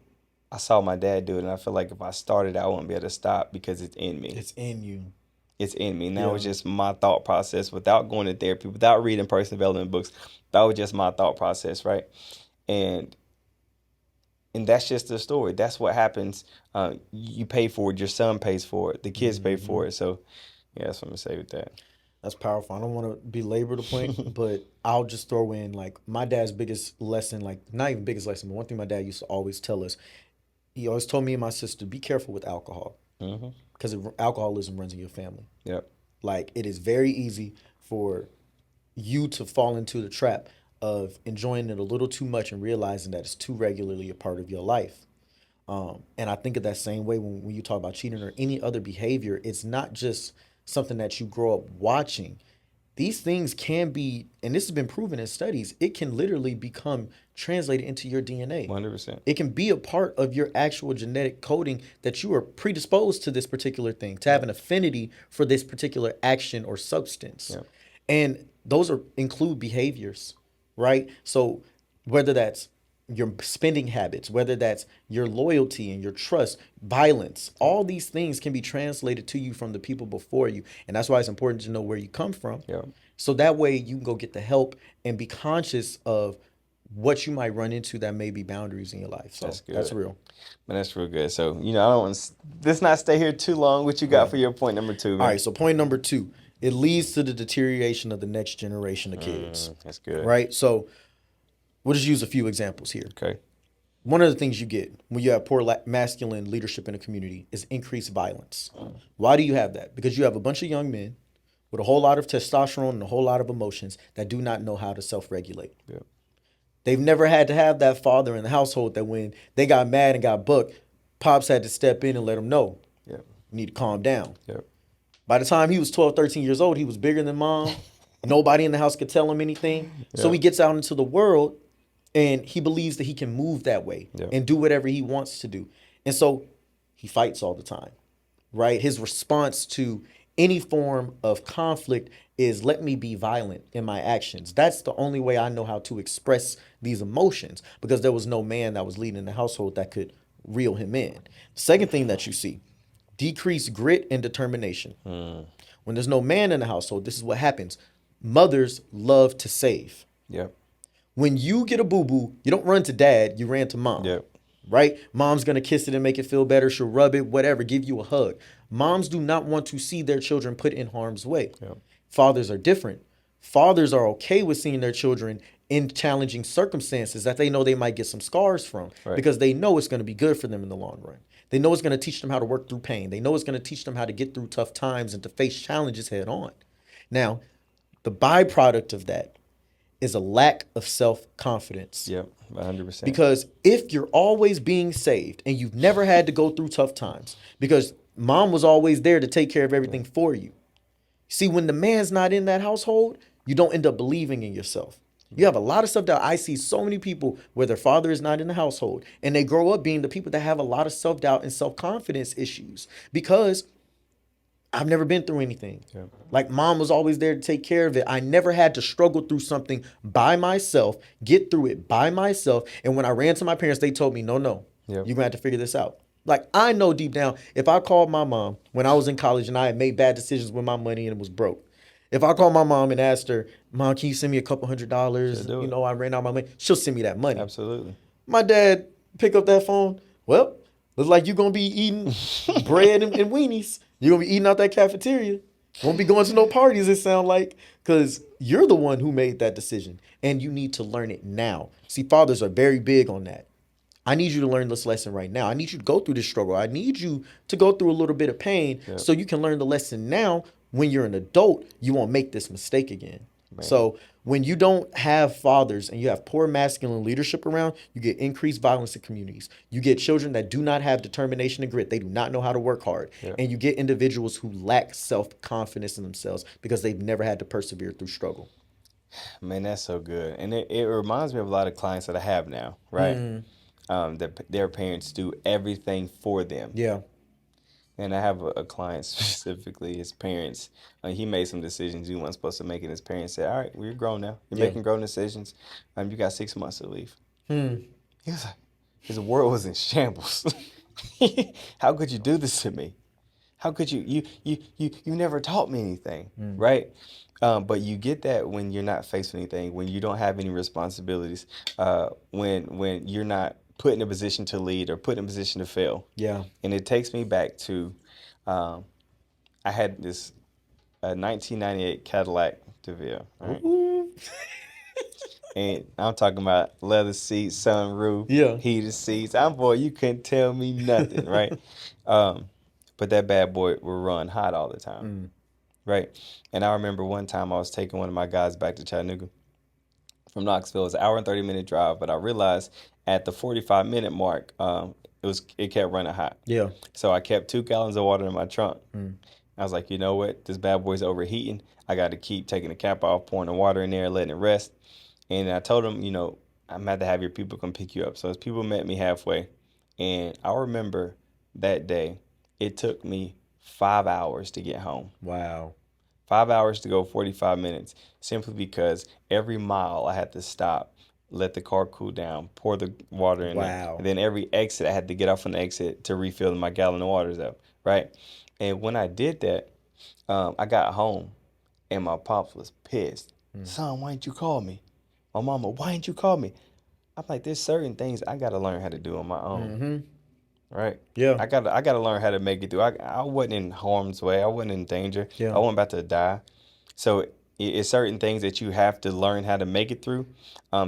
I saw my dad do it, and I feel like if I started, I wouldn't be able to stop because it's in me. It's in you. It's in me. Now Yeah. it's just my thought process without going to therapy, without reading personal development books. That was just my thought process, right? And that's just the story. That's what happens. You pay for it. Your son pays for it. The kids pay Hmm. for it. So yeah, that's what I'm gonna say with that. That's powerful. I don't want to belabor the point, but I'll just throw in like my dad's biggest lesson, like not even biggest lesson, but one thing my dad used to always tell us. He always told me and my sister, be careful with alcohol Hmm. because alcoholism runs in your family. Yep. Like it is very easy for you to fall into the trap of enjoying it a little too much and realizing that it's too regularly a part of your life. And I think of that same way when you talk about cheating or any other behavior. It's not just something that you grow up watching. These things can be, and this has been proven in studies, it can literally become translated into your DNA. 100%. It can be a part of your actual genetic coding that you are predisposed to this particular thing, to have Yep. an affinity for this particular action or substance. Yep. And those are include behaviors, right? So whether that's your spending habits, whether that's your loyalty and your trust, violence, Yep. all these things can be translated to you from the people before you. And that's why it's important to know where you come from. Yep. So that way you can go get the help and be conscious of what you might run into that may be boundaries in your life. So That's that's good. real. Man, that's real good. So, I don't want to, let's not stay here too long. What you got Right. for your point number two, All man? right. So point number two, it leads to the deterioration of the next generation of kids. That's good. Right. So we'll just use a few examples here. Okay. One of the things you get when you have poor masculine leadership in a community is increased violence. Why do you have that? Because you have a bunch of young men with a whole lot of testosterone and a whole lot of emotions that do not know how to self regulate. Yep. They've never had to have that father in the household that when they got mad and got booked, Pops had to step in and let them know, Yep. you need to calm down. Yep. By the time he was 12, 13 years old, he was bigger than mom. Nobody in the house could tell him anything. So he Yep. gets out into the world and he believes that he can move that way Yep. and do whatever he wants to do. And so he fights all the time, right? His response to any form of conflict is let me be violent in my actions. That's the only way I know how to express these emotions because there was no man that was leading the household that could reel him in. Second thing that you see, decreased grit and determination. When there's no man in the household, this is what happens. Mothers love to save. Yep. When you get a boo boo, you don't run to dad, you ran to mom, Yep. right? Mom's gonna kiss it and make it feel better. She'll rub it, whatever, give you a hug. Moms do not want to see their children put in harm's way. Yep. Fathers are different. Fathers are okay with seeing their children in challenging circumstances that they know they might get some scars from Right. because they know it's going to be good for them in the long run. They know it's going to teach them how to work through pain. They know it's going to teach them how to get through tough times and to face challenges head on. Now, the byproduct of that is a lack of self confidence. Yep. 100%. Because if you're always being saved and you've never had to go through tough times, because mom was always there to take care of everything for you. See, when the man's not in that household, you don't end up believing in yourself. You have a lot of stuff that I see so many people where their father is not in the household and they grow up being the people that have a lot of self doubt and self confidence issues because I've never been through anything. Yep. Like mom was always there to take care of it. I never had to struggle through something by myself, get through it by myself. And when I ran to my parents, they told me, no, no, Yep. you're gonna have to figure this out. Like I know deep down, if I called my mom when I was in college and I had made bad decisions with my money and it was broke, if I called my mom and asked her, Mom, can you send me a couple $100? She'll do You it. know, I ran out my money. She'll send me that money. Absolutely. My dad pick up that phone. Well, looks like you're gonna be eating bread and weenies. You're gonna be eating out that cafeteria. Won't be going to no parties, it sound like, because you're the one who made that decision. And you need to learn it now. See, fathers are very big on that. I need you to learn this lesson right now. I need you to go through this struggle. I need you to go through a little bit of pain Yep. so you can learn the lesson now. When you're an adult, you won't make this mistake again. Man. So when you don't have fathers and you have poor masculine leadership around, you get increased violence in communities. You get children that do not have determination and grit. They do not know how to work hard. Yep. And you get individuals who lack self-confidence in themselves because they've never had to persevere through struggle. Man, that's so good. And it reminds me of a lot of clients that I have now, right? That their parents do everything for them. Yeah. And I have a client specifically, his parents, he made some decisions he wasn't supposed to make, and his parents said, "All right, well, you're grown now. You're Yeah. making grown decisions. You got 6 months to leave." Hmm. He was like, his world was in shambles. How could you do this to me? How could you? You never taught me anything, Mm. right? But you get that when you're not faced with anything, when you don't have any responsibilities, when you're not put in a position to lead or put in a position to fail. Yeah. And it takes me back to um, I had this 1998 Cadillac DeVille, right? Ooh. And I'm talking about leather seats, sunroof, Yeah. heated seats. I'm boy, you couldn't tell me nothing, right? Um, but that bad boy would run hot all the time, Mm. right? And I remember one time I was taking one of my guys back to Chattanooga from Knoxville. It was an hour and 30-minute drive, but I realized at the 45-minute mark, it kept running hot. Yeah. So I kept 2 gallons of water in my trunk. Mm. I was like, you know what? This bad boy's overheating. I got to keep taking the cap off, pouring the water in there, letting it rest. And I told him, I'm going to have your people come pick you up. So his people met me halfway. And I remember that day, it took me 5 hours to get home. Wow. 5 hours to go 45 minutes, simply because every mile I had to stop, let the car cool down, pour the water in there. Wow. And then every exit, I had to get off on the exit to refill my gallon of waters up, right? And when I did that, I got home and my pops was pissed. Mm. Son, why didn't you call me? My mama, why didn't you call me? I'm like, there's certain things I got to learn how to do on my own, Mm-hmm. right? Yeah. I gotta learn how to make it through. I wasn't in harm's way. I wasn't in danger. I Yeah. wasn't about to die. So it's certain things that you have to learn how to make it through.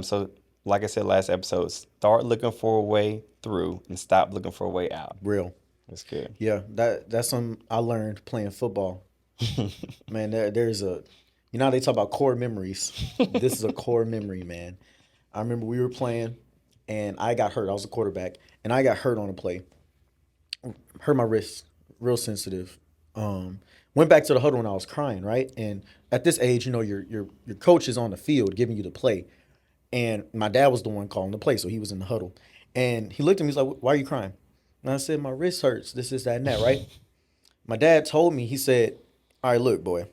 So like I said last episode, start looking for a way through and stop looking for a way out. Real. That's good. Yeah. That's something I learned playing football. Man, there's a, how they talk about core memories. This is a core memory, man. I remember we were playing, and I got hurt. I was a quarterback, and I got hurt on a play. Hurt my wrist, real sensitive. Went back to the huddle and I was crying, right? And at this age, your coach is on the field giving you the play, and my dad was the one calling the play, so he was in the huddle, and he looked at me. He's like, "Why are you crying?" And I said, "My wrist hurts. This is that and that, right?" My dad told me. He said, "All right, look, boy,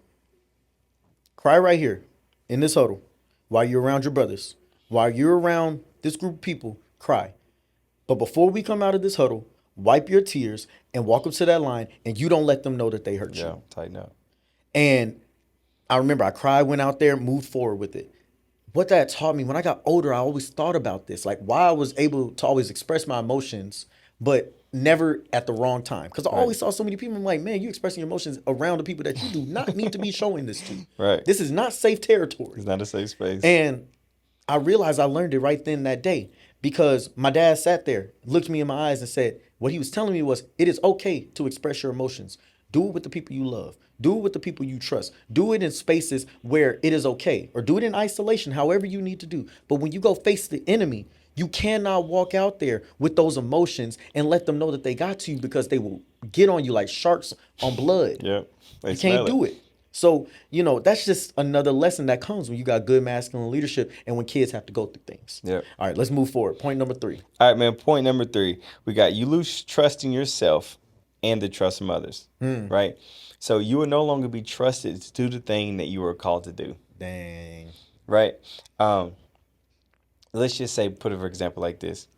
cry right here in this huddle while you're around your brothers, while you're around this group of people. Cry. But before we come out of this huddle, wipe your tears and walk up to that line, and you don't let them know that they hurt Yeah, you." tighten up. And I remember I cried, went out there, moved forward with it. What that taught me when I got older, I always thought about this, like why I was able to always express my emotions, but never at the wrong time. Because I Right. always saw so many people, I'm like, man, you expressing your emotions around the people that you do not need to be showing this to. Right. This is not safe territory. It's not a safe space. And I realized I learned it right then that day because my dad sat there, looked me in my eyes, and said, what he was telling me was, it is okay to express your emotions. Do it with the people you love. Do it with the people you trust. Do it in spaces where it is okay, or do it in isolation, however you need to do. But when you go face the enemy, you cannot walk out there with those emotions and let them know that they got to you, because they will get on you like sharks on blood. Yep. They You can't smell do it. So, that's just another lesson that comes when you got good masculine leadership and when kids have to go through things. Yep. All right, let's move forward. Point number 3. All right, man. Point number 3, we got you lose trust in yourself and the trust from others, right? So you will no longer be trusted to do the thing that you were called to do, Dang. right? Let's just say, put it for example like this: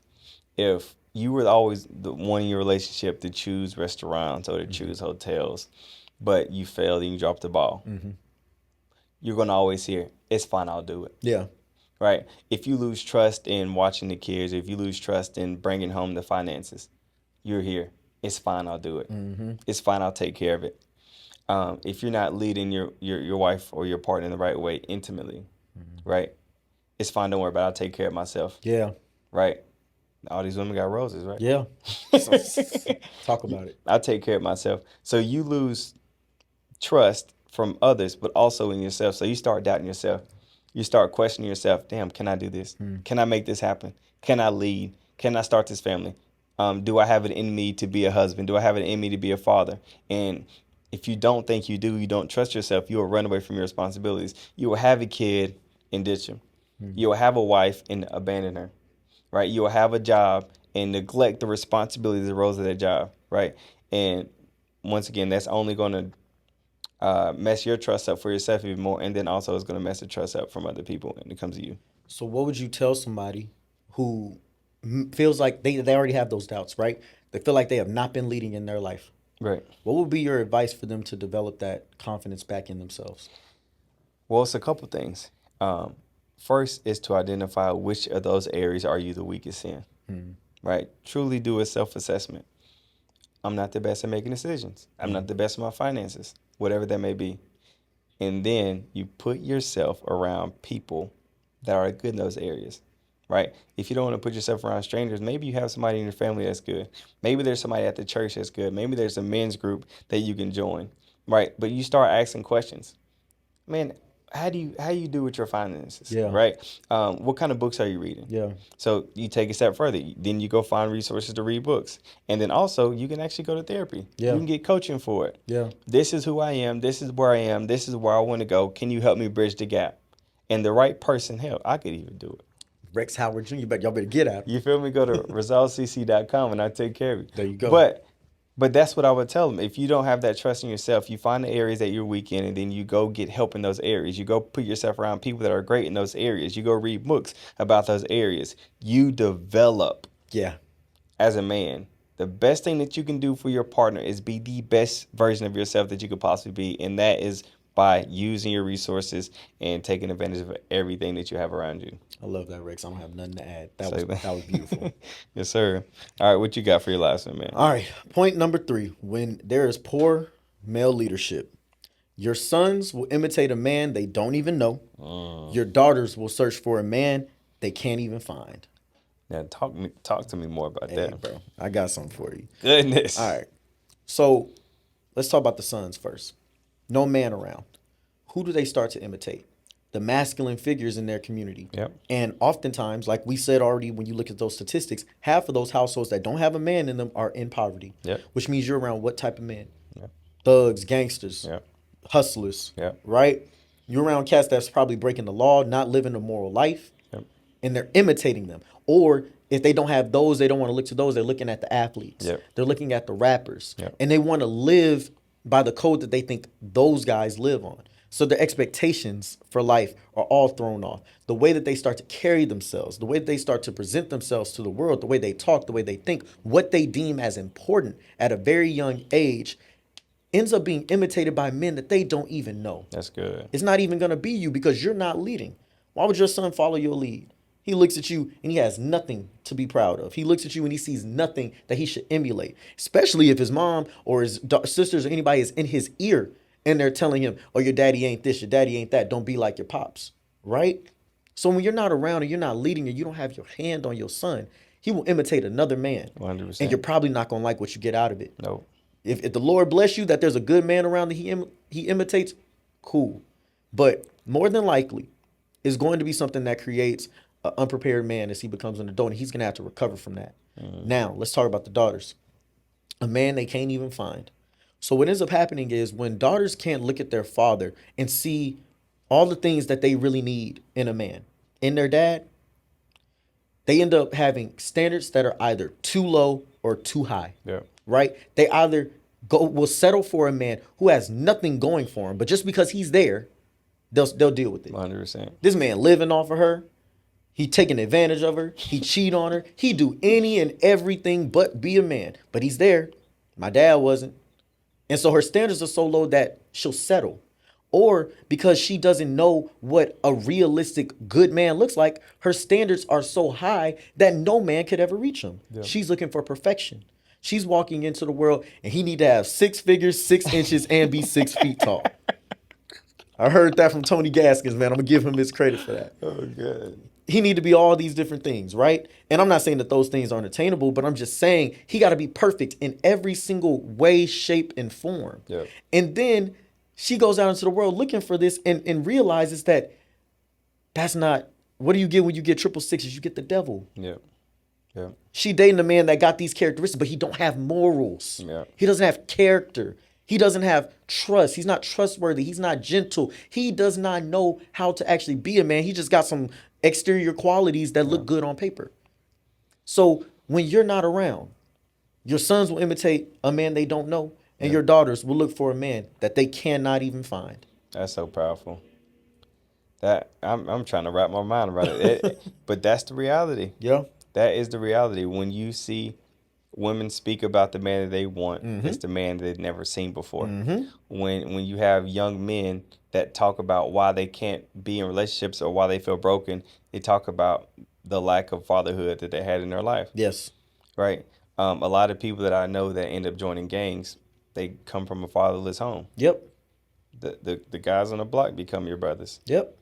if you were always the one in your relationship to choose restaurants or to choose hotels, but you failed and you dropped the ball, you're gonna always hear, "It's fine, I'll do it." Yeah. Right? If you lose trust in watching the kids, if you lose trust in bringing home the finances, you're here. It's fine, I'll do it. It's fine, I'll take care of it. If you're not leading your wife or your partner in the right way intimately, right? It's fine, don't worry about it. I'll take care of myself, Yeah. right? All these women got roses, right? Yeah. Talk about it. I'll take care of myself. So you lose trust from others, but also in yourself. So you start doubting yourself. You start questioning yourself. Damn, can I do this? Can I make this happen? Can I lead? Can I start this family? Do I have it in me to be a husband? Do I have it in me to be a father? And if you don't think you do, you don't trust yourself, you will run away from your responsibilities. You will have a kid and ditch him. You will have a wife and abandon her, right? You will have a job and neglect the responsibilities, the roles of that job, right? And once again, that's only going to mess your trust up for yourself even more, and then also it's going to mess the trust up from other people when it comes to you. So what would you tell somebody who feels like they already have those doubts, right? They feel like they have not been leading in their life. Right. What would be your advice for them to develop that confidence back in themselves? Well, it's a couple things. First is to identify which of those areas are you the weakest in. Right? Truly do a self-assessment. I'm not the best at making decisions. I'm not the best at my finances, whatever that may be. And then you put yourself around people that are good in those areas, right? If you don't want to put yourself around strangers, maybe you have somebody in your family that's good. Maybe there's somebody at the church that's good. Maybe there's a men's group that you can join, right? But you start asking questions. Man, how you do with your finances, Yeah. right? What kind of books are you reading? Yeah. So you take a step further. Then you go find resources to read books, and then also you can actually go to therapy. Yeah. You can get coaching for it. Yeah. This is who I am. This is where I am. This is where I want to go. Can you help me bridge the gap? And the right person help. I could even do it. Rex Howard Jr., but y'all better get at him. You feel me? Go to resultscc.com and I take care of you. There you go. But that's what I would tell them. If you don't have that trust in yourself, you find the areas that you're weak in, and then you go get help in those areas. You go put yourself around people that are great in those areas. You go read books about those areas. You develop Yeah. as a man. The best thing that you can do for your partner is be the best version of yourself that you could possibly be, and that is by using your resources and taking advantage of everything that you have around you. I love that, Rex. I don't have nothing to add. That Say was beautiful. Yes, sir. All right, what you got for your last one, man? All right. Point number 3. When there is poor male leadership, your sons will imitate a man they don't even know. Your daughters will search for a man they can't even find. Now talk to me more about Hey, that. bro, I got something for you. Goodness. All right. So let's talk about the sons first. No man around. Who do they start to imitate? The masculine figures in their community. Yep. And oftentimes, like we said already, when you look at those statistics, half of those households that don't have a man in them are in poverty. Yep. Which means you're around what type of men? Yep. Thugs, gangsters, Yep. hustlers, Yep. right? You're around cats that's probably breaking the law, not living a moral life, Yep. and they're imitating them. Or if they don't have those, they don't want to look to those, they're looking at the athletes. Yep. They're looking at the rappers. Yep. And they want to live by the code that they think those guys live on. So their expectations for life are all thrown off. The way that they start to carry themselves, the way that they start to present themselves to the world, the way they talk, the way they think, what they deem as important at a very young age ends up being imitated by men that they don't even know. That's good. It's not even going to be you because you're not leading. Why would your son follow your lead? He looks at you and he has nothing to be proud of. He looks at you and he sees nothing that he should emulate, especially if his mom or his sisters or anybody is in his ear and they're telling him, oh, your daddy ain't this, your daddy ain't that. Don't be like your pops, right? So when you're not around and you're not leading and you don't have your hand on your son, he will imitate another man. 100%. And you're probably not going to like what you get out of it. No. If the Lord bless you that there's a good man around that he imitates, cool. But more than likely, it's going to be something that creates an unprepared man as he becomes an adult, and he's going to have to recover from that. Now, let's talk about the daughters. A man they can't even find. So what ends up happening is when daughters can't look at their father and see all the things that they really need in a man, in their dad, they end up having standards that are either too low or too high. Yeah. Right? They either will settle for a man who has nothing going for him, but just because he's there, they'll deal with it. 100%. This man living off of her, he taking advantage of her, he cheat on her, he do any and everything but be a man. But he's there. My dad wasn't. And so her standards are so low that she'll settle. Or because she doesn't know what a realistic good man looks like, her standards are so high that no man could ever reach them. Yeah. She's looking for perfection. She's walking into the world and he need to have 6 figures, 6 inches, and be 6 feet tall. I heard that from Tony Gaskins, man. I'm gonna give him his credit for that. Oh, good. He need to be all these different things, right? And I'm not saying that those things aren't attainable, but I'm just saying he got to be perfect in every single way, shape, and form. Yeah. And then she goes out into the world looking for this and realizes that that's not, what do you get when you get 666s? You get the devil. Yeah. Yeah. She dating a man that got these characteristics, but he don't have morals. Yeah. He doesn't have character. He doesn't have trust. He's not trustworthy. He's not gentle. He does not know how to actually be a man. He just got some exterior qualities that look good on paper. So when you're not around, your sons will imitate a man they don't know. and Yeah. your daughters will look for a man that they cannot even find. That's so powerful. That I'm trying to wrap my mind around it. But that's the reality. Yeah. That is the reality. When you see women speak about the man that they want, Mm-hmm. it's the man they've never seen before. Mm-hmm. When you have young men that talk about why they can't be in relationships or why they feel broken, they talk about the lack of fatherhood that they had in their life, Yes. right? A lot of people that I know that end up joining gangs, they come from a fatherless home. Yep. The guys on the block become your brothers, Yep.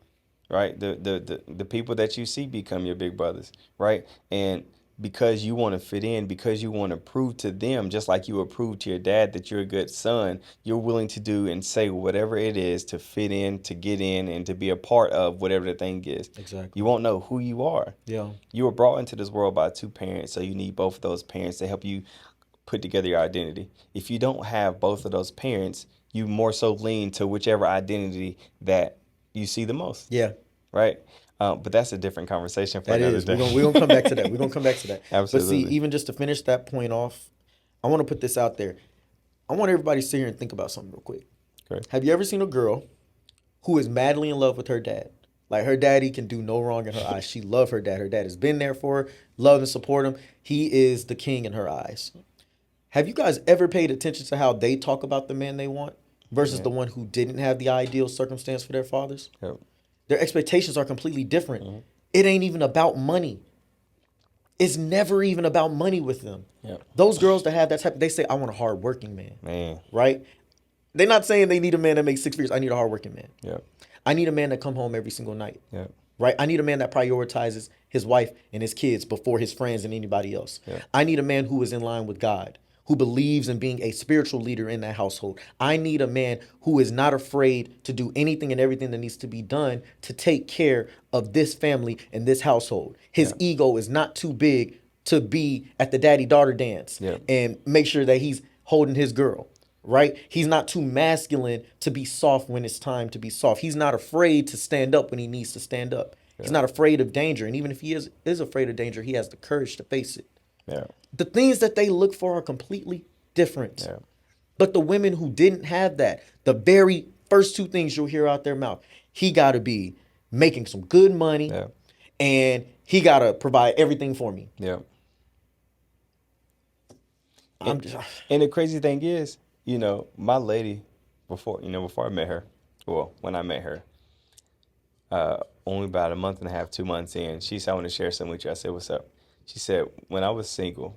right? The people that you see become your big brothers, right? And because you want to fit in, because you want to prove to them, just like you would prove to your dad that you're a good son, you're willing to do and say whatever it is to fit in, to get in, and to be a part of whatever the thing is. You Exactly. won't know who you are. Yeah. You were brought into this world by two parents, so you need both of those parents to help you put together your identity. If you don't have both of those parents, you more so lean to whichever identity that you see the most, Yeah. right? But that's a different conversation for That another is. day. We're gonna come back to that. We're gonna come back to that. But see, Absolutely. even just to finish that point off, I want to put this out there. I want everybody to sit here and think about something real quick. Okay. Have you ever seen a girl who is madly in love with her dad? Like her daddy can do no wrong in her eyes. She love her dad. Her dad has been there for her, love and support him. He is the king in her eyes. Have you guys ever paid attention to how they talk about the man they want versus Yeah. the one who didn't have the ideal circumstance for their fathers? Yep. Their expectations are completely different. Mm-hmm. It ain't even about money. It's never even about money with them. Yep. Those girls that have that type, they say, I want a hardworking man, Man. right? They're not saying they need a man that makes six figures. I need a hardworking man. Yep. I need a man that come home every single night, Yep. right? I need a man that prioritizes his wife and his kids before his friends and anybody else. Yep. I need a man who is in line with God, who believes in being a spiritual leader in that household. I need a man who is not afraid to do anything and everything that needs to be done to take care of this family and this household. His Yep. ego is not too big to be at the daddy-daughter dance Yep. and make sure that he's holding his girl, right? He's not too masculine to be soft when it's time to be soft. He's not afraid to stand up when he needs to stand up. He's Yep. not afraid of danger. And even if he is afraid of danger, he has the courage to face it. Yep. The things that they look for are completely different. Yep. But the women who didn't have that, the very first two things you'll hear out their mouth, he got to be making some good money Yep. and he got to provide everything for me. Yep. I'm just, And the crazy thing is, my lady, before I met her, well, when I met her, only about a month and a half, 2 months in, she said, I want to share something with you. I said, what's up? She said, when I was single,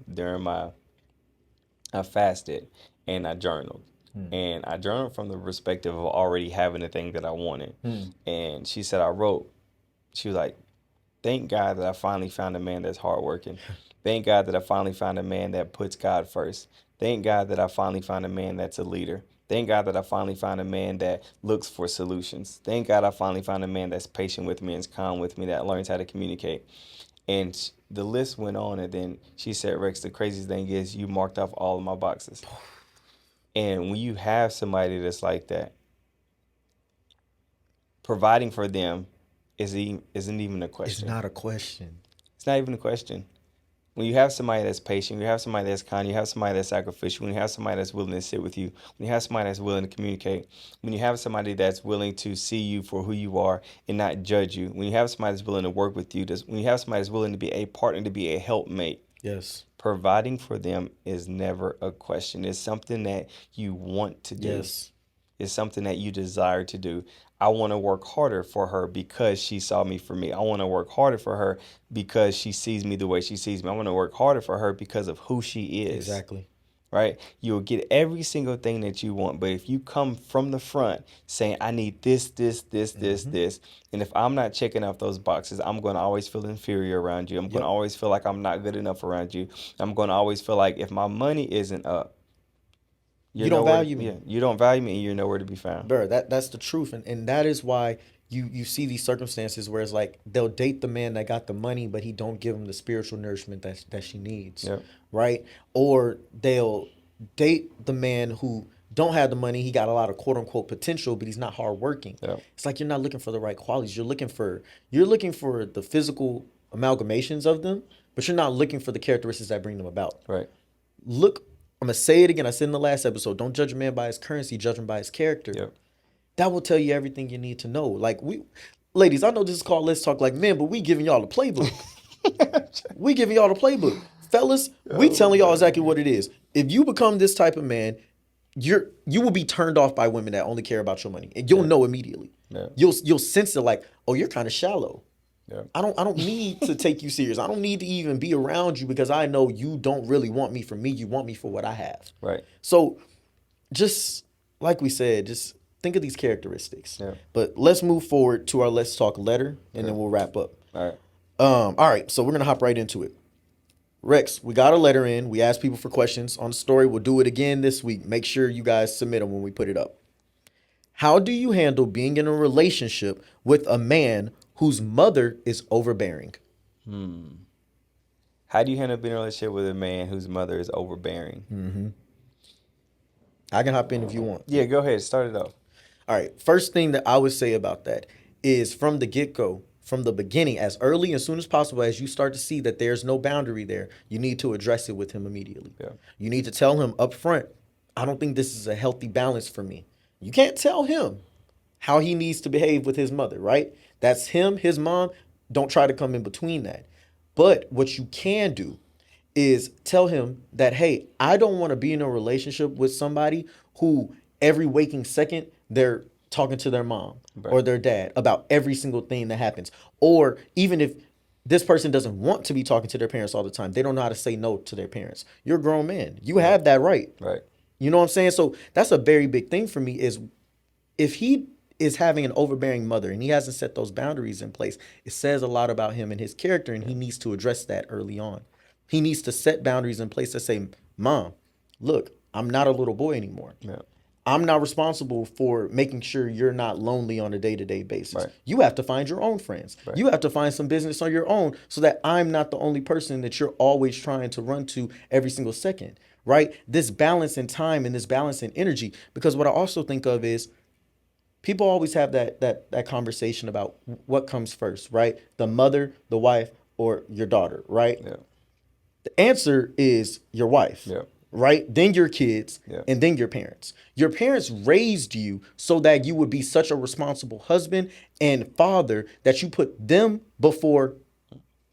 I fasted and I journaled. And I journaled from the perspective of already having the thing that I wanted. And she said, she was like, thank God that I finally found a man that's hardworking. Thank God that I finally found a man that puts God first. Thank God that I finally found a man that's a leader. Thank God that I finally found a man that looks for solutions. Thank God I finally found a man that's patient with me and is calm with me, that learns how to communicate. And the list went on, and then she said, Rex, the craziest thing is you marked off all of my boxes. And when you have somebody that's like that, providing for them isn't even a it's question. not a question. It's not even a question. When you have somebody that's patient, you have somebody that's kind, you have somebody that's sacrificial, when you have somebody that's willing to sit with you, when you have somebody that's willing to communicate, when you have somebody that's willing to see you for who you are and not judge you, when you have somebody that's willing to work with you, when you have somebody that's willing to be a partner, to be a helpmate, Yes. providing for them is never a question. It's something that you want to do. Yes. It's something that you desire to do. I want to work harder for her because she saw me for me. I want to work harder for her because she sees me the way she sees me. I want to work harder for her because of who she is. Exactly. Right? You'll get every single thing that you want. But if you come from the front saying, I need this, this, this, this, and if I'm not checking off those boxes, I'm going to always feel inferior around you. I'm going to always feel like I'm not good enough around you. I'm going to always feel like if my money isn't up, You don't value me. you don't value me and you're nowhere to be found. Bro, that's the truth. And that is why you see these circumstances where it's like they'll date the man that got the money, but he don't give them the spiritual nourishment that she needs. Yep. Right? Or they'll date the man who don't have the money, he got a lot of quote unquote potential, but he's not hardworking. Yep. It's like you're not looking for the right qualities. You're looking for the physical amalgamations of them, but you're not looking for the characteristics that bring them about. Right. Look I'm gonna say it again. I said in the last episode, don't judge a man by his currency, judge him by his character. Yep. That will tell you everything you need to know. Like ladies, I know this is called Let's Talk Like Men, but we giving y'all the playbook. We giving y'all the playbook. Fellas, we Oh telling y'all exactly man. what it is. If you become this type of man, you will be turned off by women that only care about your money. And you'll Yeah. know immediately. Yeah. You'll sense it like, oh, you're kind of shallow. Yeah. I don't need to take you serious. I don't need to even be around you because I know you don't really want me for me. You want me for what I have. Right. So just like we said, just think of these characteristics. Yeah. But let's move forward to our Let's Talk letter and Okay. then we'll wrap up. All right. All right, so we're gonna hop right into it. Rex, we got a letter in. We asked people for questions on the story. We'll do it again this week. Make sure you guys submit them when we put it up. How do you handle being in a relationship with a man whose mother is overbearing? How do you handle being in a relationship with a man whose mother is overbearing? I can hop in if you want. Yeah, go ahead. Start it off. All right. First thing that I would say about that is from the get go, from the beginning, as early as soon as possible, as you start to see that there's no boundary there, you need to address it with him immediately. Yeah. You need to tell him up front, I don't think this is a healthy balance for me. You can't tell him how he needs to behave with his mother, right? That's him, his mom. Don't try to come in between that. But what you can do is tell him that, hey, I don't want to be in a relationship with somebody who every waking second they're talking to their mom or Right. their dad about every single thing that happens. Or even if this person doesn't want to be talking to their parents all the time, they don't know how to say no to their parents. You're a grown man. You have that right. Right. You know what I'm saying? So that's a very big thing for me is if he is having an overbearing mother and he hasn't set those boundaries in place, it says a lot about him and his character, and he needs to address that early on. He needs to set boundaries in place that say, Mom, look, I'm not a little boy anymore. Yeah. I'm not responsible for making sure you're not lonely on a day-to-day basis. Right. You have to find your own friends. Right. You have to find some business on your own so that I'm not the only person that you're always trying to run to every single second, right? This balance in time and this balance in energy. Because what I also think of is people always have that conversation about what comes first, right? The mother, the wife, or your daughter, right? Yeah. The answer is your wife, Yeah. right? Then your kids, Yeah. and then your parents. Your parents raised you so that you would be such a responsible husband and father that you put them before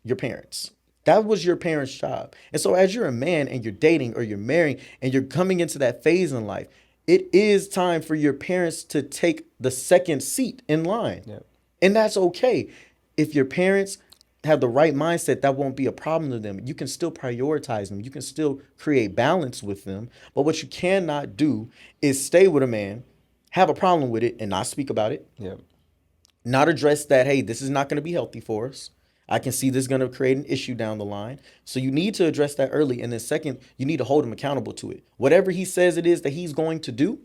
your parents. That was your parents' job. And so as you're a man and you're dating or you're marrying and you're coming into that phase in life, it is time for your parents to take the second seat in line. Yeah. And that's okay. If your parents have the right mindset, that won't be a problem to them. You can still prioritize them. You can still create balance with them. But what you cannot do is stay with a man, have a problem with it, and not speak about it, Yeah. not address that, hey, this is not going to be healthy for us. I can see this is going to create an issue down the line. So you need to address that early. And then second, you need to hold him accountable to it. Whatever he says it is that he's going to do,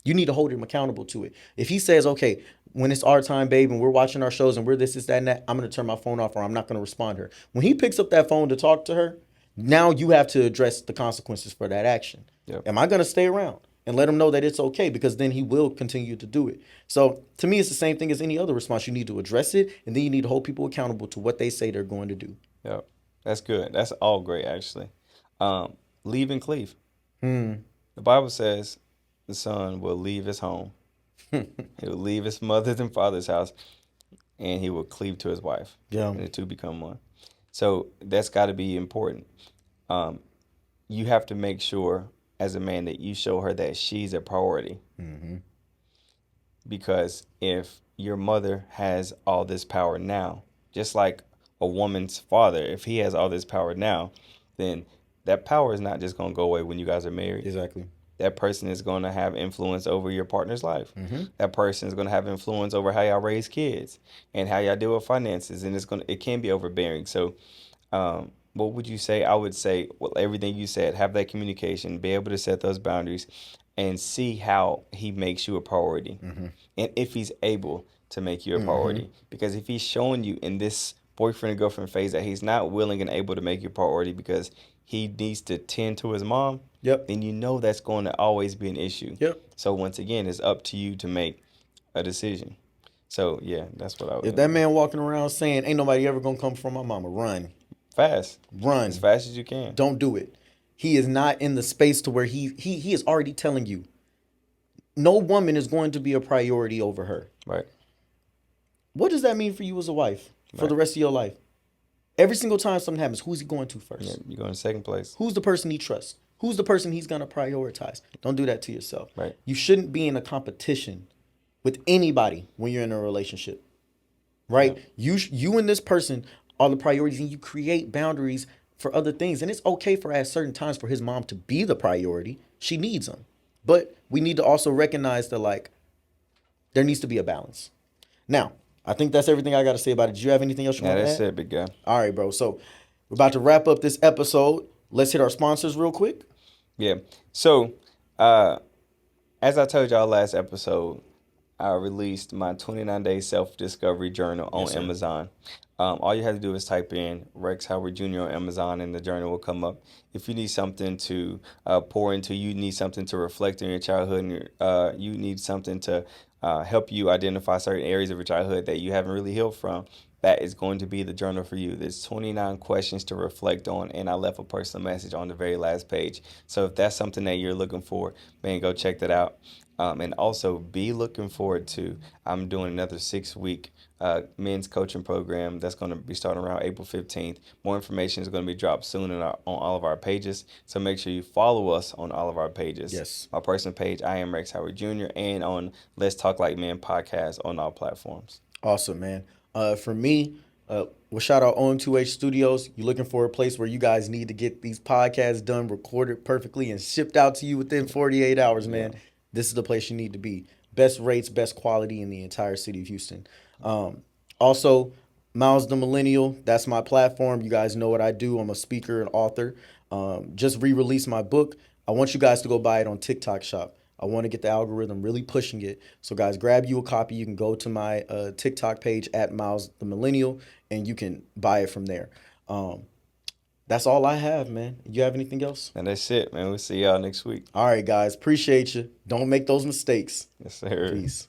you need to hold him accountable to it. If he says, okay, when it's our time, babe, and we're watching our shows and we're this, that, and that, I'm going to turn my phone off or I'm not going to respond to her. When he picks up that phone to talk to her, now you have to address the consequences for that action. Yep. Am I going to stay around and let him know that it's okay? Because then he will continue to do it. So to me, it's the same thing as any other response. You need to address it, and then you need to hold people accountable to what they say they're going to do. Yeah. That's good. That's all great, actually. Leave and cleave. The Bible says the son will leave his home. He will leave his mother's and father's house, and he will cleave to his wife. Yeah. And the two become one. So that's got to be important. You have to make sure, as a man, that you show her that she's a priority. Because if your mother has all this power now, just like a woman's father, if he has all this power now, then that power is not just going to go away when you guys are married. Exactly. That person is going to have influence over your partner's life. That person is going to have influence over how y'all raise kids and how y'all deal with finances, and it can be overbearing. So, what would you say? I would say, well, everything you said. Have that communication, be able to set those boundaries, and see how he makes you a priority, and if he's able to make you a priority. Because if he's showing you in this boyfriend and girlfriend phase that he's not willing and able to make you a priority because he needs to tend to his mom, Yep. then you know that's going to always be an issue. Yep. So once again, it's up to you to make a decision. So yeah, that's what I would If do. that man walking around saying, ain't nobody ever going to come from my mama, run. Fast. Run. As fast as you can. Don't do it. He is not in the space to where he is already telling you no woman is going to be a priority over her. Right. What does that mean for you as a wife for Right. the rest of your life? Every single time something happens, who's he going to Yeah, first? you go in second place. Who's the person he trusts? Who's the person he's going to prioritize? Don't do that to yourself. Right. You shouldn't be in a competition with anybody when you're in a relationship, right? Yeah. You and this person are the priorities, and you create boundaries for other things. And it's okay for at certain times for his mom to be the priority. She needs him, but we need to also recognize that like there needs to be a balance. Now, I think that's everything I got to say about it. Do you have anything else you Yeah, want to that's add? it, big guy. All right, bro. So we're about to wrap up this episode. Let's hit our sponsors real quick. Yeah. So, uh, as I told y'all last episode, I released my 29-day self-discovery journal Yes, on sir. Amazon. All you have to do is type in Rex Howard Jr. on Amazon, and the journal will come up. If you need something to pour into, you need something to reflect on your childhood, and you need something to help you identify certain areas of your childhood that you haven't really healed from, that is going to be the journal for you. There's 29 questions to reflect on, and I left a personal message on the very last page. So if that's something that you're looking for, man, go check that out. And also be looking forward to, I'm doing another 6 week men's coaching program that's going to be starting around April 15th. More information is going to be dropped soon on all of our pages. So make sure you follow us on all of our pages. Yes. My personal page, I am Rex Howard Jr., and on Let's Talk Like Men podcast on all platforms. Awesome, man. For me, we'll shout out OM2H Studios. You're looking for a place where you guys need to get these podcasts done, recorded perfectly, and shipped out to you within 48 hours, Yeah. man. This is the place you need to be. Best rates, best quality in the entire city of Houston. Also, Miles the Millennial, that's my platform. You guys know what I do. I'm a speaker and author. Just re-released my book. I want you guys to go buy it on TikTok Shop. I want to get the algorithm really pushing it. So, guys, grab you a copy. You can go to my TikTok page at Miles the Millennial, and you can buy it from there. Um, that's all I have, man. You have anything else? And that's it, man. We'll see y'all next week. All right, guys. Appreciate you. Don't make those mistakes. Yes, sir. Peace.